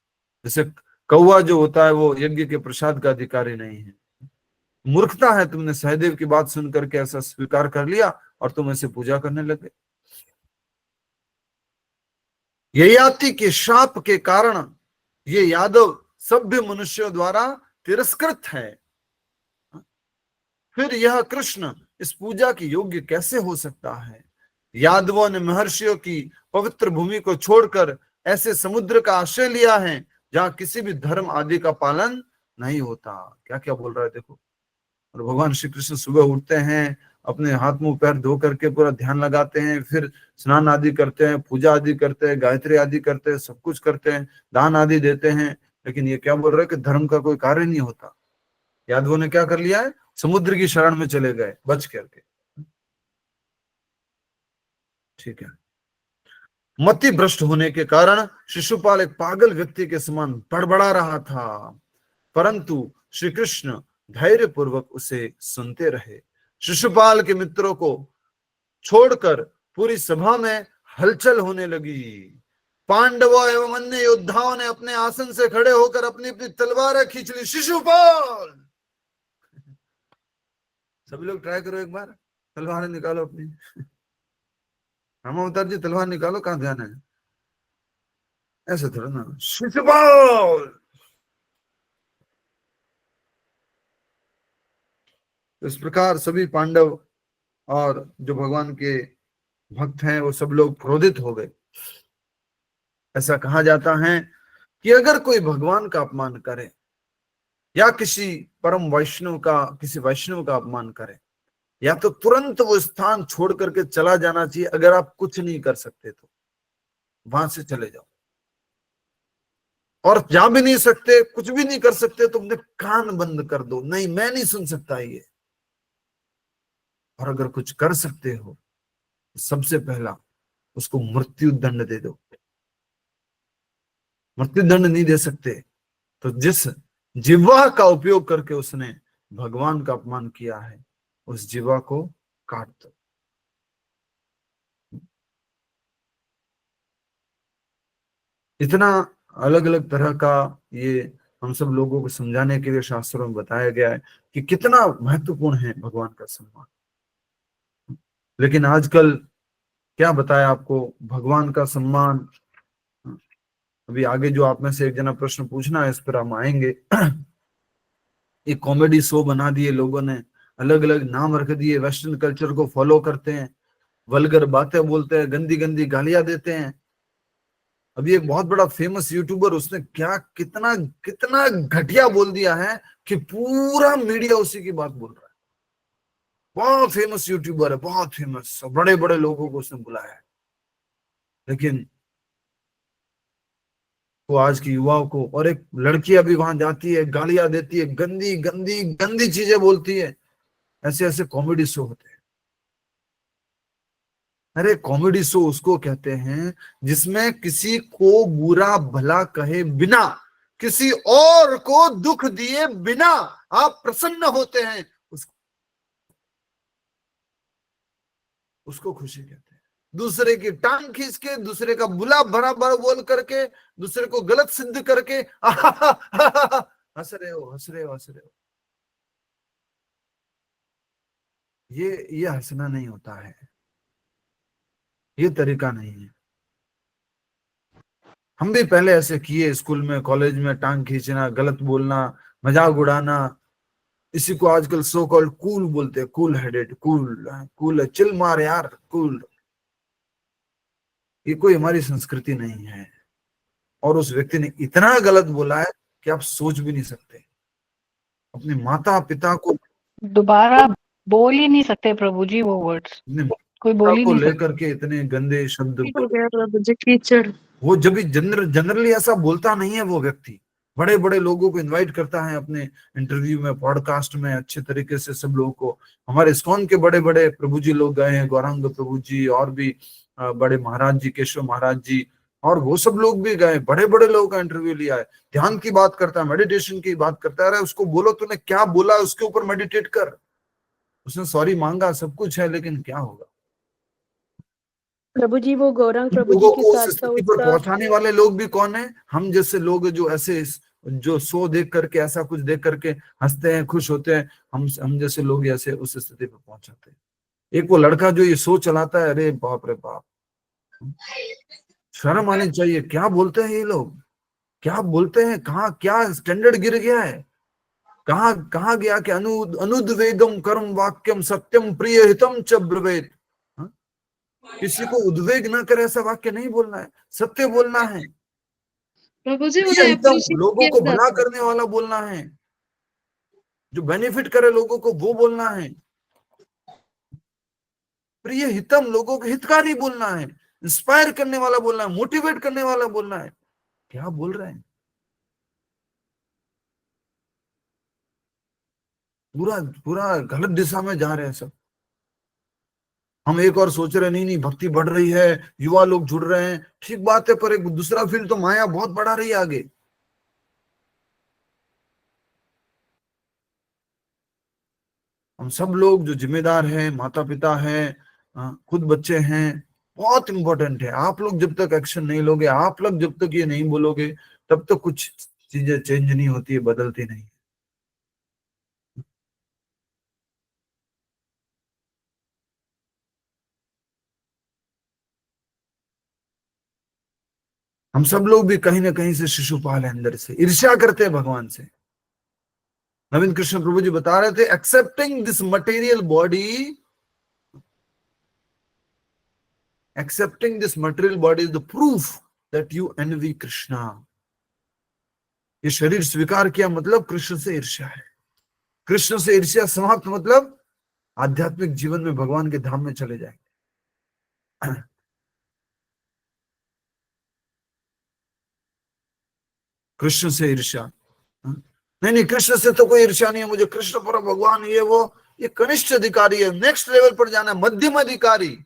जैसे कौवा जो होता है वो यज्ञ के प्रसाद का अधिकारी नहीं है। मूर्खता है, तुमने सहदेव की बात सुन करके ऐसा स्वीकार कर लिया और तुम ऐसे पूजा करने लगे। ययाति के शाप के कारण ये यादव सभ्य मनुष्यों द्वारा तिरस्कृत है। फिर यह कृष्ण इस पूजा की योग्य कैसे हो सकता है? यादवों ने महर्षियों की पवित्र भूमि को छोड़कर ऐसे समुद्र का आश्रय लिया है जहां किसी भी धर्म आदि का पालन नहीं होता। क्या क्या बोल रहा है देखो। और भगवान श्री कृष्ण सुबह उठते हैं, अपने हाथ मुंह पैर धो करके पूरा ध्यान लगाते हैं, फिर स्नान आदि करते हैं, पूजा आदि करते हैं, गायत्री आदि करते हैं, सब कुछ करते हैं, दान आदि देते हैं। लेकिन ये क्या बोल रहे हैं कि धर्म का कोई कार्य नहीं होता। यादवों ने क्या कर लिया है? समुद्र की शरण में चले गए बच करके। ठीक है। मति भ्रष्ट होने के कारण शिशुपाल एक पागल व्यक्ति के समान बड़बड़ा रहा था, परंतु श्री कृष्ण धैर्य पूर्वक उसे सुनते रहे। शिशुपाल के मित्रों को छोड़कर पूरी सभा में हलचल होने लगी। पांडवों एवं अन्य योद्धाओं ने अपने आसन से खड़े होकर अपनी अपनी तलवारें खींच ली। शिशुपाल, सभी लोग ट्राई करो एक बार, तलवारें निकालो अपनी। रामावतार जी तलवार निकालो, कहां ध्यान है, ऐसे थोड़ा ना। शिशुपाल, इस प्रकार सभी पांडव और जो भगवान के भक्त हैं वो सब लोग क्रोधित हो गए। ऐसा कहा जाता है कि अगर कोई भगवान का अपमान करे या किसी परम वैष्णव का, किसी वैष्णव का अपमान करे, या तो तुरंत वो स्थान छोड़ करके चला जाना चाहिए। अगर आप कुछ नहीं कर सकते तो वहां से चले जाओ, और जा भी नहीं सकते, कुछ भी नहीं कर सकते तो अपने कान बंद कर दो, नहीं मैं नहीं सुन सकता ये। और अगर कुछ कर सकते हो तो सबसे पहला उसको मृत्यु दंड दे दो। मृत्यु दंड नहीं दे सकते तो जिस जिह्वा का उपयोग करके उसने भगवान का अपमान किया है, उस जिह्वा को काट दो। इतना अलग अलग तरह का ये हम सब लोगों को समझाने के लिए शास्त्रों में बताया गया है कि कितना महत्वपूर्ण है भगवान का सम्मान। लेकिन आजकल क्या बताया आपको, भगवान का सम्मान। अभी आगे जो आप में से एक जना प्रश्न पूछना है, इस पर हम आएंगे। एक कॉमेडी शो बना दिए लोगों ने, अलग अलग नाम रख दिए, वेस्टर्न कल्चर को फॉलो करते हैं, वल्गर बातें बोलते हैं, गंदी गंदी गालियां देते हैं। अभी एक बहुत बड़ा फेमस यूट्यूबर, उसने क्या कितना कितना घटिया बोल दिया है कि पूरा मीडिया उसी की बात बोल रहा है। बहुत फेमस यूट्यूबर है, बहुत फेमस, बड़े बड़े लोगों को उसने बुलाया है। लेकिन वो आज की युवाओं को, और एक लड़की अभी वहां जाती है, गालियां देती है, गंदी गंदी गंदी चीजें बोलती है। ऐसे ऐसे कॉमेडी शो होते हैं। अरे कॉमेडी शो उसको कहते हैं जिसमें किसी को बुरा भला कहे बिना, किसी और को दुख दिए बिना आप प्रसन्न होते हैं, उसको खुशी कहते हैं। दूसरे की टांग खींच के, दूसरे का बुला भरा भरा बोल करके, दूसरे को गलत सिद्ध करके हंस रहे हो, हंस रहे हो, हंस रहे हो। ये हंसना नहीं होता है, ये तरीका नहीं है। हम भी पहले ऐसे किए, स्कूल में, कॉलेज में, टांग खींचना, गलत बोलना, मजाक उड़ाना। इसी को आजकल सो कॉल्ड कूल बोलते हैं, कूल हेडेड, कूल कूल है, चिल मार यार, कूल। ये कोई हमारी संस्कृति नहीं है। और उस व्यक्ति ने इतना गलत बोला है कि आप सोच भी नहीं सकते। अपने माता पिता को, दोबारा बोल ही नहीं सकते प्रभु जी वो वर्ड्स, अपने कोई माता बोल ही को नहीं सकता। लेकर के इतने गंदे शब्द हो बोले। गया प्रभु जी, कीचड़। वो जब भी जनरली ऐसा बोलता नहीं है वो व्यक्ति। बड़े बड़े लोगों को इनवाइट करता है अपने इंटरव्यू में, पॉडकास्ट में, अच्छे तरीके से सब लोगों को। हमारे इस्कॉन के बड़े बड़े प्रभु जी लोग गए हैं, गौरांग प्रभु जी, और भी बड़े महाराज जी, केशव महाराज जी, और वो सब लोग भी गए। बड़े बड़े लोगों का इंटरव्यू लिया है। ध्यान की बात करता है, मेडिटेशन की बात करता है। अरे उसको बोलो तूने क्या बोला, उसके ऊपर मेडिटेट कर। उसने सॉरी मांगा, सब कुछ है, लेकिन क्या होगा। प्रभु जी वो गौरांग प्रभु जी लोगों के को उस साथ का स्थिति पर उसका पहुंचाने वाले लोग भी कौन है? हम जैसे लोग जो ऐसे जो शो देख करके, ऐसा कुछ देख करके हंसते हैं, खुश होते हैं। हम जैसे लोग ऐसे उस स्थिति पर पहुंचाते हैं। एक वो लड़का जो ये शो चलाता है, अरे बाप रे बाप, शर्म आनी चाहिए। क्या बोलते हैं ये लोग, क्या बोलते हैं, कहाँ क्या स्टैंडर्ड गिर गया है। कहाँ कहाँ गया कि अनुद्वेगम कर्म वाक्यम सत्यम प्रिय हितम च ब्रवेत। हाँ? किसी को उद्वेग ना करे ऐसा वाक्य नहीं बोलना है, सत्य बोलना है। प्रभु जी वो प्रिय तो हितम, अप्रिशिएट लोगों किया को भला जाता है। करने वाला बोलना है, जो बेनिफिट करे लोगों को, वो बोलना है। प्रिय हितम, लोगों के हितकारी बोलना है, इंस्पायर करने वाला बोलना है, मोटिवेट करने वाला बोलना है। क्या बोल रहे हैं, पूरा पूरा गलत दिशा में जा रहे हैं सब। हम एक और सोच रहे नहीं नहीं भक्ति बढ़ रही है, युवा लोग जुड़ रहे हैं, ठीक बात है, पर एक दूसरा फील्ड तो माया बहुत बढ़ा रही है आगे। हम सब लोग जो जिम्मेदार हैं, माता पिता हैं, खुद बच्चे हैं, बहुत इंपॉर्टेंट है। आप लोग जब तक एक्शन नहीं लोगे, आप लोग जब तक ये नहीं बोलोगे, तब तक कुछ चीजें चेंज नहीं होती है, बदलती नहीं। हम सब लोग भी कहीं ना कहीं से शिशुपाल है, अंदर से ईर्ष्या करते हैं भगवान से। नवीन कृष्ण प्रभु जी बता रहे थे, accepting this material body, accepting this material body is the proof that you envy Krishna. ये शरीर स्वीकार किया मतलब कृष्ण से ईर्ष्या है। कृष्ण से ईर्ष्या समाप्त मतलब आध्यात्मिक जीवन में भगवान के धाम में चले जाएंगे। कृष्ण से ईर्ष्या नहीं, नहीं कृष्ण से तो कोई ईर्ष्या नहीं है मुझे, कृष्ण पर भगवान ये वो, ये कनिष्ठ अधिकारी है, नेक्स्ट लेवल पर जाना है, मध्यम अधिकारी।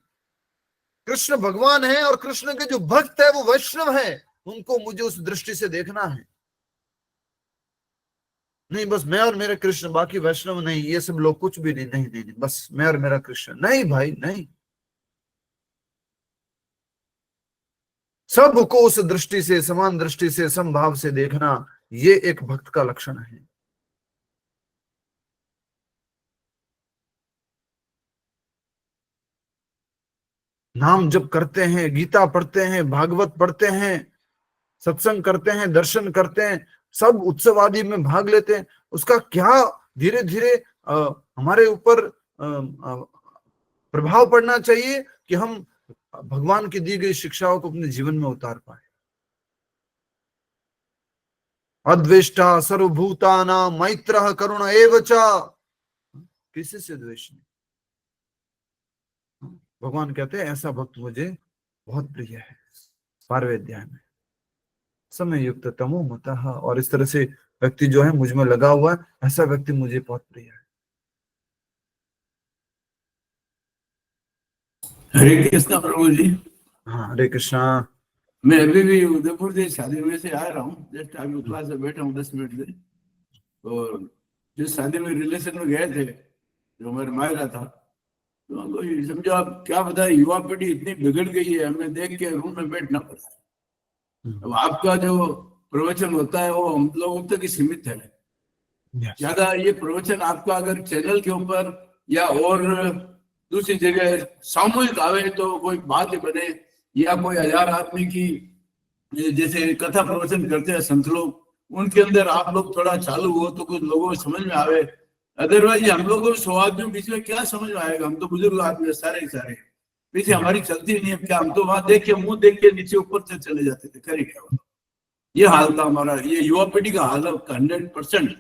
कृष्ण भगवान है और कृष्ण के जो भक्त है वो वैष्णव है, उनको मुझे उस दृष्टि से देखना है। नहीं बस मैं और मेरे कृष्ण, बाकी वैष्णव नहीं, ये सब लोग कुछ भी नहीं, नहीं नहीं, नहीं बस मैं और मेरा कृष्ण, नहीं भाई नहीं। सबको उस दृष्टि से, समान दृष्टि से, समभाव से देखना, ये एक भक्त का लक्षण है। नाम जप करते हैं, गीता पढ़ते हैं, भागवत पढ़ते हैं, सत्संग करते हैं, दर्शन करते हैं, सब उत्सव आदि में भाग लेते हैं, उसका क्या धीरे धीरे हमारे ऊपर प्रभाव पड़ना चाहिए कि हम भगवान की दी गई शिक्षाओं को अपने जीवन में उतार पाए। अद्वेष्टा सर्वभूतानां मैत्रः करुण एव च, किसी से द्वेष नहीं। भगवान कहते हैं ऐसा भक्त मुझे बहुत प्रिय है। 12वें अध्याय में समय युक्त तमो मतः, और इस तरह से व्यक्ति जो है मुझ में लगा हुआ है, ऐसा व्यक्ति मुझे बहुत प्रिय है। हरे कृष्णा प्रभु जी। हाँ हरे कृष्णा। मैं अभी भी उदयपुर से शादी में से आ रहा हूँ, जस्ट अभी क्लास में बैठा हूँ 10 मिनट से। और जिस शादी में रिलेशन में गए थे, जो हमारे मायरा था, तो हमको समझो आप क्या पता, युवा पीढ़ी इतनी बिगड़ गई है, हमें देख के रूम में बैठना पड़ता है। अब आपका जो प्रवचन होता है वो हम लोगों तक ही सीमित है। ज्यादा ये प्रवचन आपका अगर चैनल के ऊपर या और दूसरी जगह सामूहिक आवे तो कोई बात ही बने, या कोई 1000 आदमी की जैसे कथा प्रवचन करते हैं संत लोग, उनके अंदर आप लोग थोड़ा चालू हो तो कुछ लोगों को समझ में आवे। अदरवाइज हम लोगों को 100 आदमियों बीच में क्या समझ में आएगा? हम तो बुजुर्ग आदमी सारे सारे, पीछे हमारी चलती नहीं है क्या? हम तो वहां देख के मुंह देख के नीचे ऊपर से चले जाते थे, करे क्या? ये हाल था हमारा, ये युवा पीढ़ी का हाल 100%।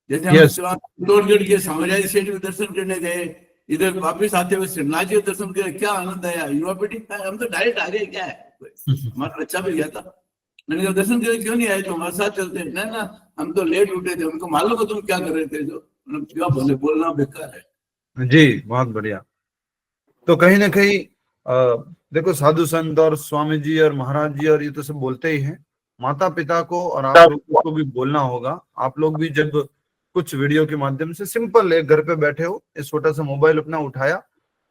जैसे हम चित्तौड़गढ़ के साम्राज्य सेठ में दर्शन करने गए, इधर वापिस आते हुए श्रीनाथ जी दर्शन करे, क्या आनंद आया। युवा पीढ़ी हम तो डायरेक्ट आ गए, क्या है, हमारा बच्चा भी गया था। मैंने कहा दर्शन करे क्यों नहीं आए, तो हमारे साथ चलते। नहीं ना, हम तो लेट उठे थे, उनको मालूम है तुम क्या कर रहे थे, जो क्या बोले, बोलना बेकार है। जी बहुत बढ़िया। तो कहीं ना कहीं देखो साधु संत और स्वामी जी और महाराज जी और ये तो सब बोलते ही हैं, माता पिता को और आप लोगों को भी बोलना होगा। आप लोग भी जब कुछ वीडियो के माध्यम से सिंपल एक घर पे बैठे हो, एक छोटा सा मोबाइल अपना उठाया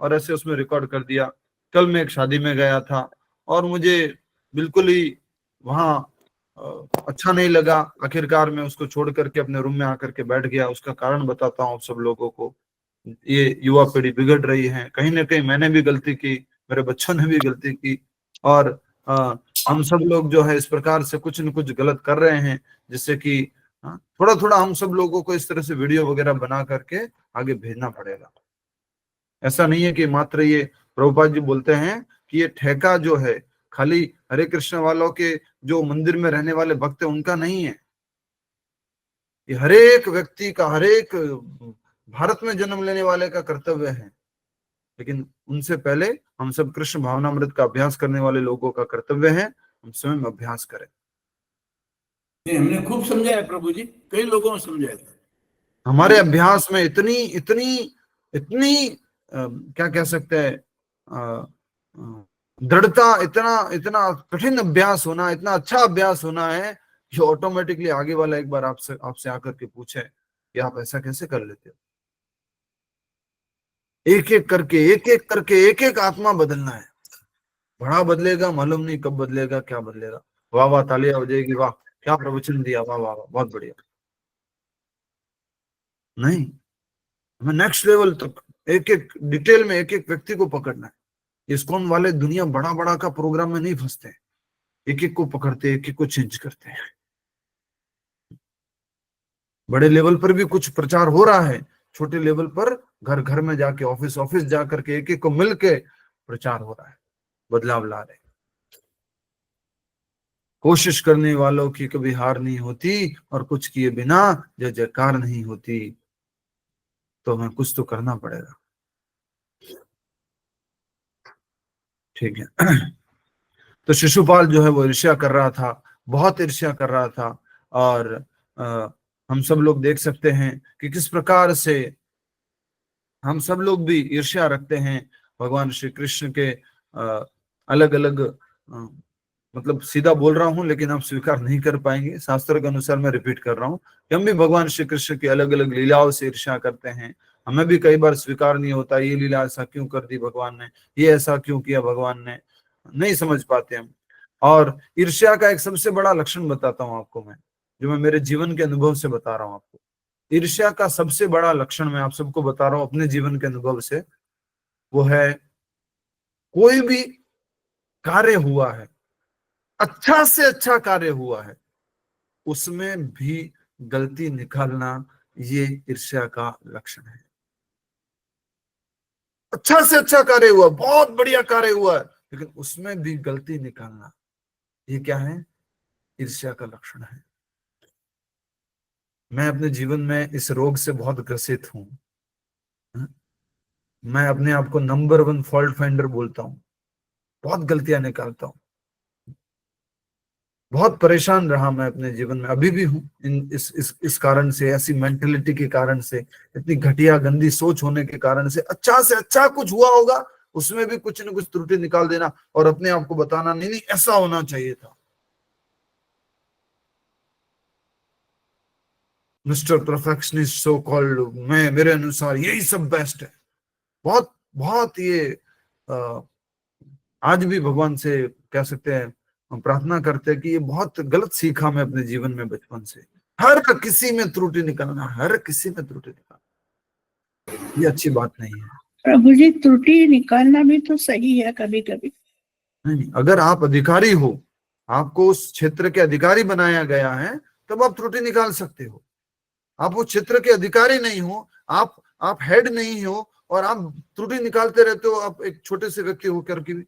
और ऐसे उसमें रिकॉर्ड कर दिया। कल मैं एक शादी में गया था और मुझे बिल्कुल ही वहां अच्छा नहीं लगा, आखिरकार मैं उसको छोड़ करके अपने रूम में आकर के बैठ गया। उसका कारण बताता हूँ आप सब लोगों को। ये युवा पीढ़ी बिगड़ रही है, कहीं ना कहीं मैंने भी गलती की, मेरे बच्चों ने भी गलती की, और हम सब लोग जो है इस प्रकार से कुछ न कुछ गलत कर रहे हैं, जिससे कि थोड़ा थोड़ा हम सब लोगों को इस तरह से वीडियो वगैरह बना करके आगे भेजना पड़ेगा। ऐसा नहीं है कि मात्र ये प्रभुपाद जी बोलते हैं कि ये ठेका जो है खाली हरे कृष्ण वालों के जो मंदिर में रहने वाले भक्त है उनका नहीं है, ये हरेक व्यक्ति का, हरेक भारत में जन्म लेने वाले का कर्तव्य है। लेकिन उनसे पहले हम सब कृष्ण भावनामृत का अभ्यास करने वाले लोगों का कर्तव्य है, हम स्वयं अभ्यास करें। हमने खूब समझाया प्रभु जी, कई लोगों ने समझाया। हमारे अभ्यास में इतनी इतनी इतनी क्या कह सकते हैं, दृढ़ता, इतना इतना कठिन अभ्यास होना, इतना अच्छा अभ्यास होना है कि ऑटोमेटिकली आगे वाला एक बार आपसे आपसे आकर के पूछे कि आप ऐसा कैसे कर लेते हो। एक एक करके एक एक करके एक एक आत्मा बदलना है। बड़ा बदलेगा, मालूम नहीं कब बदलेगा, क्या बदलेगा। वाह वाह, तालियां हो जाएगी, वाह क्या प्रवचन दिया, वाह वाह वाह, बहुत बढ़िया। नहीं, हमें नेक्स्ट लेवल तक एक एक डिटेल में एक एक व्यक्ति को पकड़ना है। इस्कॉन वाले दुनिया बड़ा बड़ा का प्रोग्राम में नहीं फंसते, एक एक को पकड़ते, एक एक को चेंज करते हैं। बड़े लेवल पर भी कुछ प्रचार हो रहा है, छोटे लेवल पर घर घर में जाके, ऑफिस ऑफिस जाकर के एक एक को मिलके प्रचार हो रहा है, बदलाव ला रहे। कोशिश करने वालों की कभी हार नहीं होती, और कुछ किए बिना जय जयकार नहीं होती। तो हमें कुछ तो करना पड़ेगा, ठीक है। तो शिशुपाल जो है वो ईर्ष्या कर रहा था, बहुत ईर्ष्या कर रहा था। और हम सब लोग देख सकते हैं कि किस प्रकार से हम सब लोग भी ईर्ष्या रखते हैं भगवान श्री कृष्ण के अलग अलग, मतलब सीधा बोल रहा हूं लेकिन आप स्वीकार नहीं कर पाएंगे, शास्त्र के अनुसार मैं रिपीट कर रहा हूं कि हम भी भगवान श्री कृष्ण की अलग अलग लीलाओं से ईर्ष्या करते हैं। हमें भी कई बार स्वीकार नहीं होता, ये लीला ऐसा क्यों कर दी भगवान ने, ये ऐसा क्यों किया भगवान ने, नहीं समझ पाते हम। और ईर्ष्या का एक सबसे बड़ा लक्षण बताता हूं आपको मैं, जो मैं मेरे जीवन के अनुभव से बता रहा हूं आपको। ईर्ष्या का सबसे बड़ा लक्षण मैं आप सबको बता रहा हूं अपने जीवन के अनुभव से, वो है कोई भी कार्य हुआ है, अच्छा से अच्छा कार्य हुआ है, उसमें भी गलती निकालना, ये ईर्ष्या का लक्षण है। अच्छा से अच्छा कार्य हुआ, बहुत बढ़िया कार्य हुआ है, लेकिन उसमें भी गलती निकालना, ये क्या है? ईर्ष्या का लक्षण है। मैं अपने जीवन में इस रोग से बहुत ग्रसित हूं। मैं अपने आप को नंबर 1 फॉल्ट फाइंडर बोलता हूं, बहुत गलतियां निकालता हूं, बहुत परेशान रहा मैं अपने जीवन में, अभी भी हूं इस कारण से, ऐसी मेंटेलिटी के कारण से, इतनी घटिया गंदी सोच होने के कारण से। अच्छा से अच्छा कुछ हुआ होगा, उसमें भी कुछ न कुछ त्रुटि निकाल देना और अपने आप को बताना नहीं नहीं ऐसा होना चाहिए था। मिस्टर परफेक्शनिस्ट सो कॉल्ड, मैं, मेरे अनुसार यही सब बेस्ट है। बहुत बहुत ये आज भी भगवान से कह सकते हैं, हम प्रार्थना करते हैं कि ये बहुत गलत सीखा मैं अपने जीवन में बचपन से। हर किसी में त्रुटि निकालना, हर किसी में त्रुटि निकालना, ये अच्छी बात नहीं है। प्रभु जी, त्रुटि निकालना भी तो सही है कभी कभी। नहीं, अगर आप अधिकारी हो, आपको उस क्षेत्र के अधिकारी बनाया गया है, तब आप त्रुटि निकाल सकते हो। आप वो क्षेत्र के अधिकारी नहीं हो, आप हेड नहीं हो और आप त्रुटि निकालते रहते हो, आप एक छोटे से व्यक्ति होकर के भी,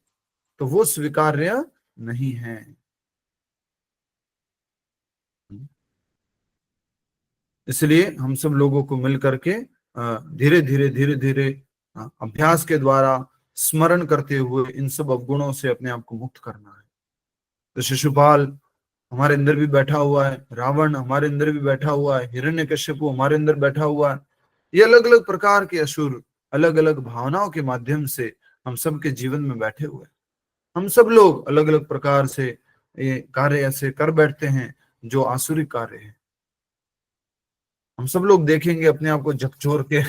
तो वो स्वीकार्य नहीं है। इसलिए हम सब लोगों को मिल करके धीरे धीरे धीरे धीरे अभ्यास के द्वारा, स्मरण करते हुए इन सब अवगुणों से अपने आप को मुक्त करना है। तो शिशुपाल हमारे अंदर भी बैठा हुआ है, रावण हमारे अंदर भी बैठा हुआ है, हिरण्यकश्यप हमारे अंदर बैठा हुआ है। ये अलग अलग प्रकार के असुर अलग अलग भावनाओं के माध्यम से हम सब के जीवन में बैठे हुए हैं। हम सब लोग अलग अलग प्रकार से ये कार्य ऐसे कर बैठते हैं जो आसुरिक कार्य है। हम सब लोग देखेंगे अपने आप को झकझोर के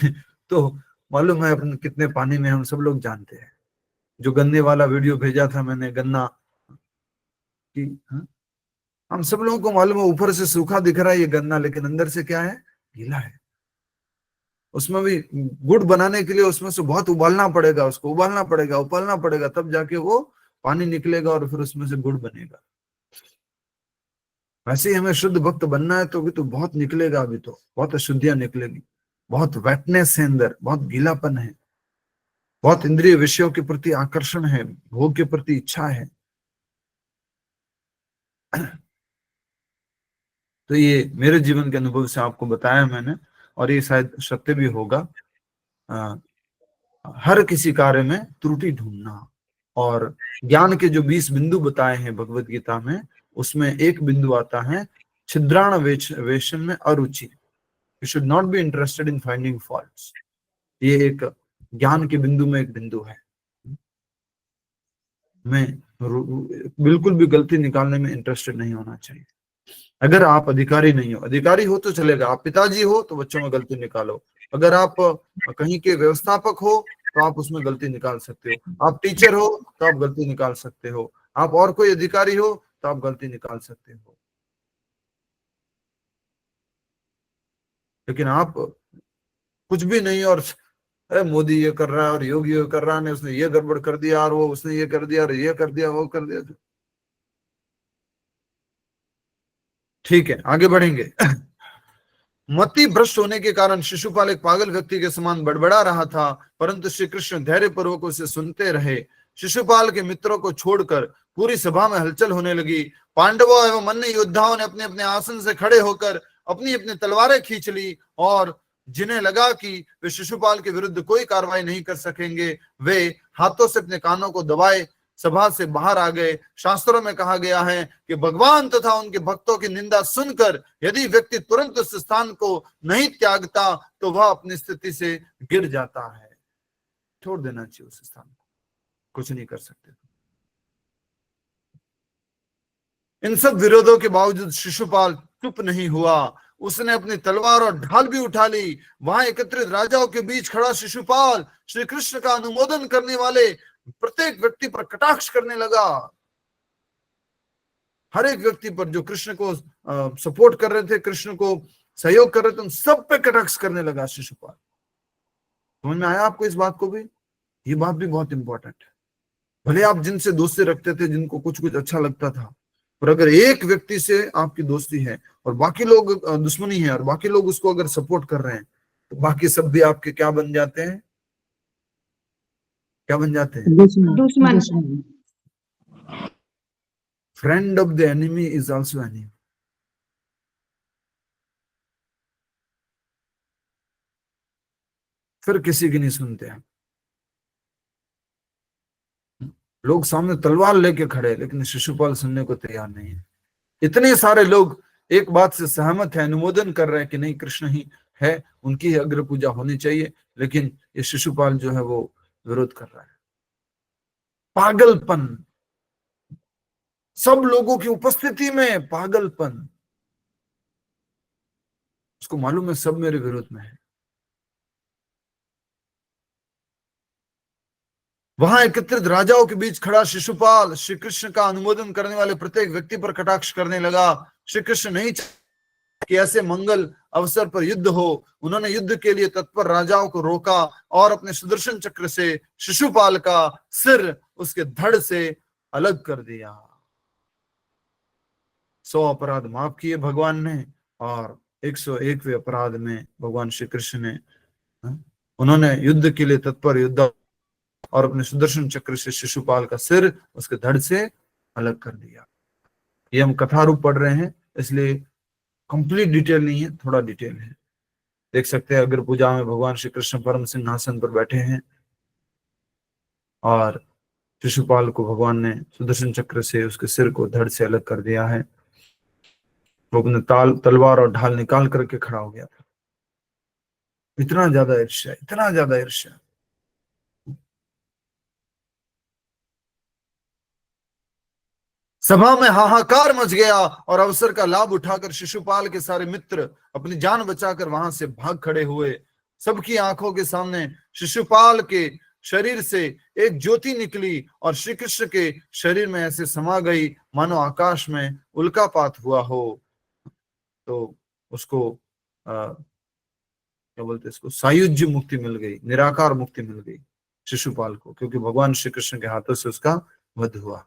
तो मालूम है अपन कितने पानी में, हम सब लोग जानते हैं। जो गन्ने वाला वीडियो भेजा था मैंने, गन्ना की, हम सब लोगों को मालूम है ऊपर से सूखा दिख रहा है ये गन्ना, लेकिन अंदर से क्या है? गीला है। उसमें भी गुड़ बनाने के लिए उसमें से बहुत उबालना पड़ेगा, उसको उबालना पड़ेगा, उबालना पड़ेगा, तब जाके वो पानी निकलेगा और फिर उसमें से गुड़ बनेगा। वैसे ही हमें शुद्ध भक्त बनना है तो भी तो बहुत निकलेगा, अभी तो बहुत अशुद्धियां निकलेगी, बहुत वेटनेस है अंदर, बहुत गीलापन है, बहुत इंद्रिय विषयों के प्रति आकर्षण है, भोग के प्रति इच्छा है। तो ये मेरे जीवन के अनुभव से आपको बताया मैंने, और ये शायद सत्य भी होगा। हर किसी कार्य में त्रुटि ढूंढना, और ज्ञान के जो 20 बिंदु बताए हैं भगवत गीता में, उसमें एक बिंदु आता है छिद्राण वेशन में अरुचि। You should not be interested in finding faults. ये एक ज्ञान के बिंदु में एक बिंदु है। मैं बिल्कुल भी गलती निकालने में इंटरेस्टेड नहीं होना चाहिए। अगर आप अधिकारी नहीं हो, अधिकारी हो तो चलेगा, आप पिताजी हो तो बच्चों में गलती निकालो, अगर आप कहीं के व्यवस्थापक हो तो आप उसमें गलती निकाल सकते हो, आप टीचर हो तो आप गलती निकाल सकते हो, आप और कोई अधिकारी हो तो आप गलती निकाल सकते हो। लेकिन आप कुछ भी नहीं और मोदी ये कर रहा है और योगी ये कर रहा है, उसने ये गड़बड़ कर दिया और वो उसने ये कर दिया और ये कर दिया वो कर दिया, ठीक है आगे बढ़ेंगे। मति भ्रष्ट होने के कारण शिशुपाल एक पागल व्यक्ति के समान बड़बड़ा रहा था, परंतु श्री कृष्ण धैर्य पूर्वक उसे सुनते रहे। शिशुपाल के मित्रों को छोड़कर पूरी सभा में हलचल होने लगी। पांडवों एवं अन्य योद्धाओं ने अपने अपने आसन से खड़े होकर अपनी अपनी तलवारें खींच ली और जिन्हें लगा कि वे शिशुपाल के विरुद्ध कोई कार्रवाई नहीं कर सकेंगे, वे हाथों से अपने कानों को दबाए सभा से बाहर आ गए। शास्त्रों में कहा गया है कि भगवान तथा उनके भक्तों की निंदा सुनकर यदि व्यक्ति तुरंत उस स्थान को नहीं त्यागता तो वह अपनी स्थिति से गिर जाता है। छोड़ देना चाहिए उस स्थान को, कुछ नहीं कर सकते। इन सब विरोधों के बावजूद शिशुपाल चुप नहीं हुआ, उसने अपनी तलवार और ढाल भी उठा ली। वहां एकत्रित राजाओं के बीच खड़ा शिशुपाल श्री कृष्ण का अनुमोदन करने वाले प्रत्येक व्यक्ति पर कटाक्ष करने लगा। हर एक व्यक्ति पर जो कृष्ण को सपोर्ट कर रहे थे, कृष्ण को सहयोग कर रहे थे, उन सब पे कटाक्ष करने लगा शिशुपाल। समझ में आया आपको इस बात को भी? ये बात भी बहुत इंपॉर्टेंट है। भले आप जिनसे दोस्ती रखते थे, जिनको कुछ कुछ अच्छा लगता था, पर अगर एक व्यक्ति से आपकी दोस्ती है और बाकी लोग दुश्मनी है और बाकी लोग उसको अगर सपोर्ट कर रहे हैं तो बाकी सब भी आपके क्या बन जाते हैं? क्या बन जाते हैं? दुश्मन। Friend of the enemy is also enemy. फिर किसी की नहीं सुनते हैं। लोग सामने तलवार लेके खड़े, लेकिन शिशुपाल सुनने को तैयार नहीं है। इतने सारे लोग एक बात से सहमत है, अनुमोदन कर रहे हैं कि नहीं कृष्ण ही है, उनकी ही अग्र पूजा होनी चाहिए, लेकिन ये शिशुपाल जो है वो विरोध कर रहा है। पागलपन, सब लोगों की उपस्थिति में पागलपन। उसको मालूम है सब मेरे विरोध में है। वहां एकत्रित राजाओं के बीच खड़ा शिशुपाल श्री कृष्ण का अनुमोदन करने वाले प्रत्येक व्यक्ति पर कटाक्ष करने लगा। श्री कृष्ण नहीं चाहते कि ऐसे मंगल अवसर पर युद्ध हो। उन्होंने युद्ध के लिए तत्पर राजाओं को रोका और अपने सुदर्शन चक्र से शिशुपाल का सिर उसके धड़ से अलग कर दिया। 100 अपराध माफ किए भगवान ने और 101वें अपराध में भगवान श्री कृष्ण ने उन्होंने युद्ध के लिए तत्पर योद्धा और अपने सुदर्शन चक्र से शिशुपाल का सिर उसके धड़ से अलग कर दिया। ये हम कथा रूप पढ़ रहे हैं, इसलिए कंप्लीट डिटेल नहीं है, थोड़ा डिटेल है। देख सकते हैं अगर पूजा में भगवान श्री कृष्ण परम सिंहासन पर बैठे हैं और शिशुपाल को भगवान ने सुदर्शन चक्र से उसके सिर को धड़ से अलग कर दिया है। वो अपने तलवार और ढाल निकाल करके खड़ा हो गया था। इतना ज्यादा ईर्ष्या, इतना ज्यादा ईर्ष्या। सभा में हाहाकार मच गया और अवसर का लाभ उठाकर शिशुपाल के सारे मित्र अपनी जान बचाकर वहां से भाग खड़े हुए। सबकी आंखों के सामने शिशुपाल के शरीर से एक ज्योति निकली और श्री कृष्ण के शरीर में ऐसे समा गई मानो आकाश में उल्कापात हुआ हो। तो उसको क्या बोलते इसको, सायुज्य मुक्ति मिल गई, निराकार मुक्ति मिल गई शिशुपाल को, क्योंकि भगवान श्री कृष्ण के हाथों से उसका वध हुआ।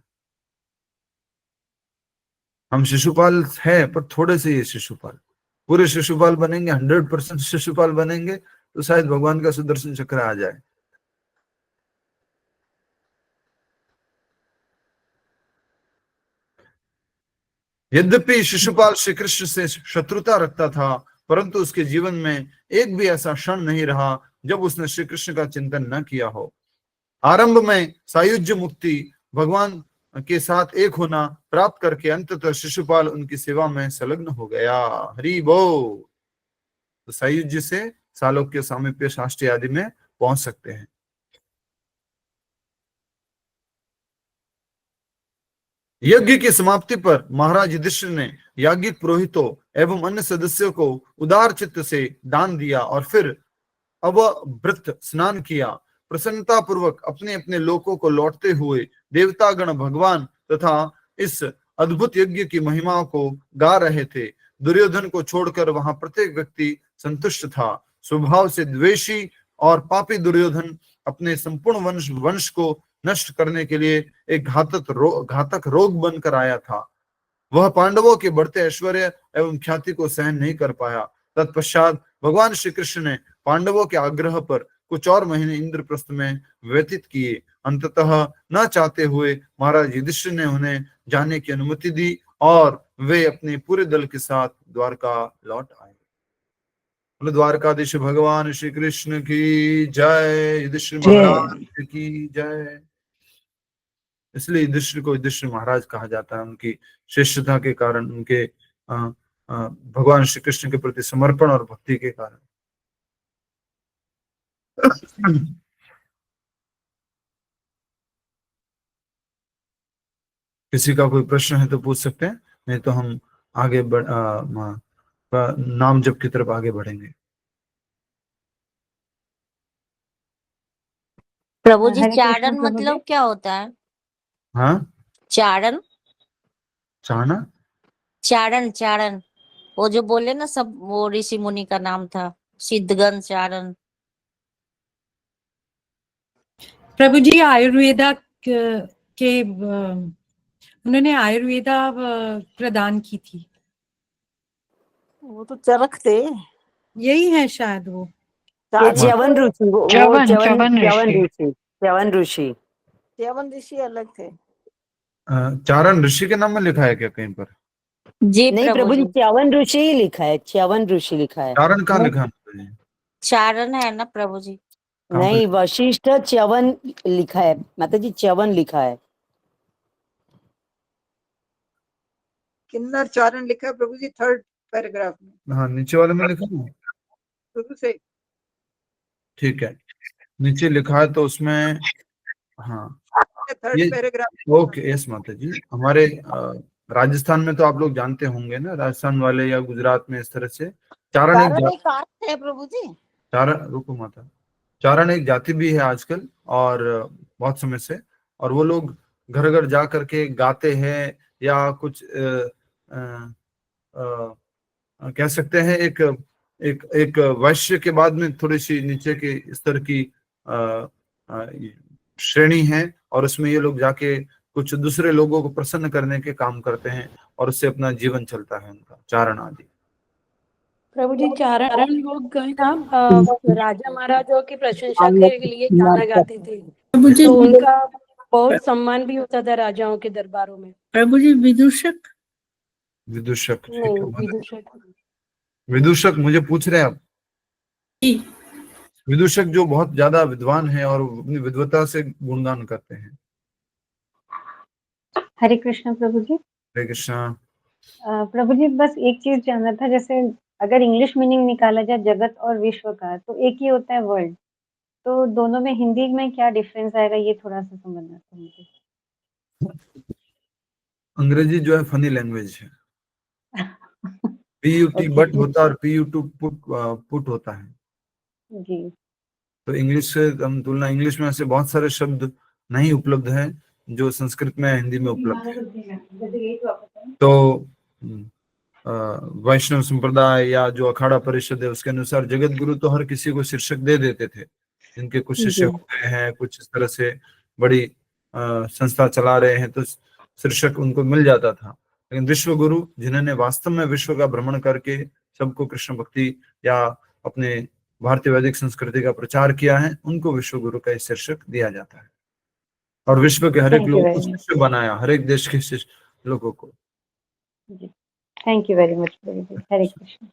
हम शिशुपाल है पर थोड़े से ये शिशुपाल, पूरे शिशुपाल बनेंगे, 100% शिशुपाल बनेंगे तो शायद भगवान का सुदर्शन चक्र आ जाए। यद्यपि शिशुपाल श्री कृष्ण से शत्रुता रखता था, परंतु उसके जीवन में एक भी ऐसा क्षण नहीं रहा जब उसने श्री कृष्ण का चिंतन न किया हो। आरंभ में सायुज्य मुक्ति, भगवान के साथ एक होना प्राप्त करके अंततः शिशुपाल उनकी सेवा में संलग्न हो गया। हरि बोल। तो सायुज्य से सालोक्य, सामीप्य, साष्टय आदि में पहुंच सकते हैं। यज्ञ की समाप्ति पर महाराज युधिष्ठिर ने याज्ञिक पुरोहितों एवं अन्य सदस्यों को उदार चित्त से दान दिया और फिर अवभृत स्नान किया। प्रसन्नता पूर्वक अपने अपने लोकों को लौटते हुए देवतागण भगवान तथा इस अद्भुत यज्ञ की महिमाओं को गा रहे थे। दुर्योधन को छोड़कर वहां प्रत्येक व्यक्ति संतुष्ट था। स्वभाव से द्वेषी और पापी दुर्योधन अपने संपूर्ण वंश को नष्ट करने के लिए एक घातक रोग बनकर आया था। वह पांडवों के बढ़ते ऐश्वर्य एवं ख्याति को सहन नहीं कर पाया। तत्पश्चात भगवान श्री कृष्ण ने पांडवों के आग्रह पर कुछ और महीने इंद्रप्रस्थ में व्यतीत किए। अंततः न चाहते हुए महाराज युधिष्ठिर ने उन्हें जाने की अनुमति दी और वे अपने पूरे दल के साथ द्वारका लौट आए। द्वारकाधीश भगवान श्री कृष्ण की जय, युधिष्ठिर महाराज की जय। इसलिए युधिष्ठिर को युधिष्ठिर महाराज कहा जाता है, उनकी श्रेष्ठता के कारण, उनके भगवान श्री कृष्ण के प्रति समर्पण और भक्ति के कारण। किसी का कोई प्रश्न है तो पूछ सकते हैं, नहीं तो हम आगे नाम जप की तरफ आगे बढ़ेंगे। प्रभु जी, हरे कृष्ण चारण प्रभु जी। मतलब क्या होता है? हाँ, चारण चाणा चारण चारण वो जो बोले ना, सब वो ऋषि मुनि का नाम था, सिद्धगण चारण। प्रभु जी आयुर्वेदा के उन्होंने आयुर्वेदा प्रदान की थी। वो तो चरक थे, यही है शायद वो। चारण च्यवन ऋषि, वो च्यवन च्यवन ऋषि। ऋषि, च्यवन ऋषि। च्यवन ऋषि अलग थे। चारण ऋषि के नाम में लिखा है क्या कहीं पर? जी नहीं प्रभु जी, च्यवन ऋषि ही लिखा है, च्यवन ऋषि लिखा है। चारण कहाँ लिखा है? चारण है ना प्रभु जी? नहीं, वशिष्ठ च्यवन लिखा है माता जी, च्यवन लिखा है। किन्नर चारण लिखा है प्रभु जी, 3rd पैराग्राफ में। हाँ, नीचे वाले में लिखा है, शुरू से। ठीक है, नीचे लिखा है तो उसमें, हाँ 3rd पैराग्राफ। ओके, यस माता जी। हमारे राजस्थान में तो आप लोग जानते होंगे ना, राजस्थान वाले या गुजरात में इस तरह से चारण एक कास्ट है प्रभु जी। चारण, रुको माता, चारण एक जाति भी है आजकल और बहुत समय से, और वो लोग घर घर जा करके गाते हैं या कुछ कह सकते हैं एक एक एक वैश्य के बाद में थोड़ी सी नीचे के स्तर की श्रेणी है, और उसमें ये लोग जाके कुछ दूसरे लोगों को प्रसन्न करने के काम करते हैं और उससे अपना जीवन चलता है उनका, चारण आदि। प्रभु जी, चारण लोग ना राजा महाराजाओं की प्रशंसा के लिए गाना गाते थे, प्रभु जी, तो उनका बहुत सम्मान भी होता था राजाओं के दरबारों में। प्रभु जी विदूषक विदूषक, नहीं, विदूषक। विदूषक मुझे पूछ रहे हैं आप? विदूषक जो बहुत ज्यादा विद्वान है और अपनी विद्वता से गुणगान करते हैं। हरे कृष्ण प्रभु जी। हरे कृष्णा। प्रभु जी, बस एक चीज जानना था, जैसे अगर इंग्लिश मीनिंग निकाला जाए जगत और विश्व का, तो एक ही होता है वर्ल्ड, तो दोनों में हिंदी में क्या डिफरेंस आएगा, ये थोड़ा सा समझना था मुझे। अंग्रेजी जो है फनी लैंग्वेज है। PUT बट होता है और PU2 पुट होता है जी। तो इंग्लिश से हम तुलना, इंग्लिश में ऐसे बहुत सारे शब्द नहीं उपलब्ध हैं जो संस्कृत में हिंदी में उपलब्ध है। तो वैष्णव संप्रदाय या जो अखाड़ा परिषद है उसके अनुसार जगत गुरु तो हर किसी को शीर्षक दे देते थे, जिनके कुछ शिष्य हो गए हैं, कुछ इस तरह से बड़ी संस्था चला रहे हैं, तो शीर्षक उनको मिल जाता था। लेकिन विश्व गुरु, जिन्होंने वास्तव में विश्व का भ्रमण करके सबको कृष्ण भक्ति या अपने भारतीय वैदिक संस्कृति का प्रचार किया है, उनको विश्व गुरु का शीर्षक दिया जाता है। और विश्व के हर एक लोगों को शिष्य बनाया, हर एक देश के लोगों को। थैंक यू वेरी मच प्रभु जी। हरे कृष्ण।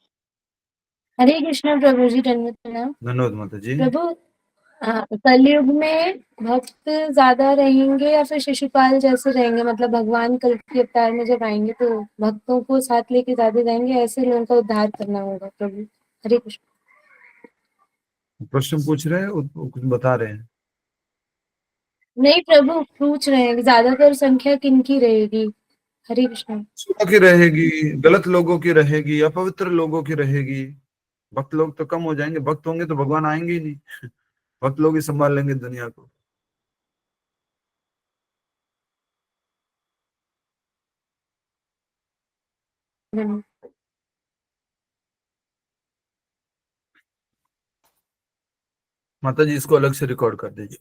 हरे कृष्ण प्रभु जी। धन्यवाद माता जी। प्रभु, कलयुग में भक्त ज्यादा रहेंगे या फिर शिशुपाल जैसे रहेंगे? मतलब भगवान कल के अवतार में जब आएंगे तो भक्तों को साथ लेके ज्यादा जाएंगे, ऐसे लोगों का उद्धार करना होगा प्रभु। हरे कृष्ण। प्रश्न पूछ रहे हैं, कुछ बता रहे हैं। नहीं प्रभु, पूछ रहे हैं ज्यादातर संख्या किनकी रहेगी? हरे कृष्ण। की रहेगी, गलत लोगों की रहेगी, अपवित्र लोगों की रहेगी। भक्त लोग तो कम हो जाएंगे, भक्त होंगे तो भगवान आएंगे ही नहीं। भक्त लोग ही संभाल लेंगे दुनिया को। माता जी इसको अलग से रिकॉर्ड कर दीजिए।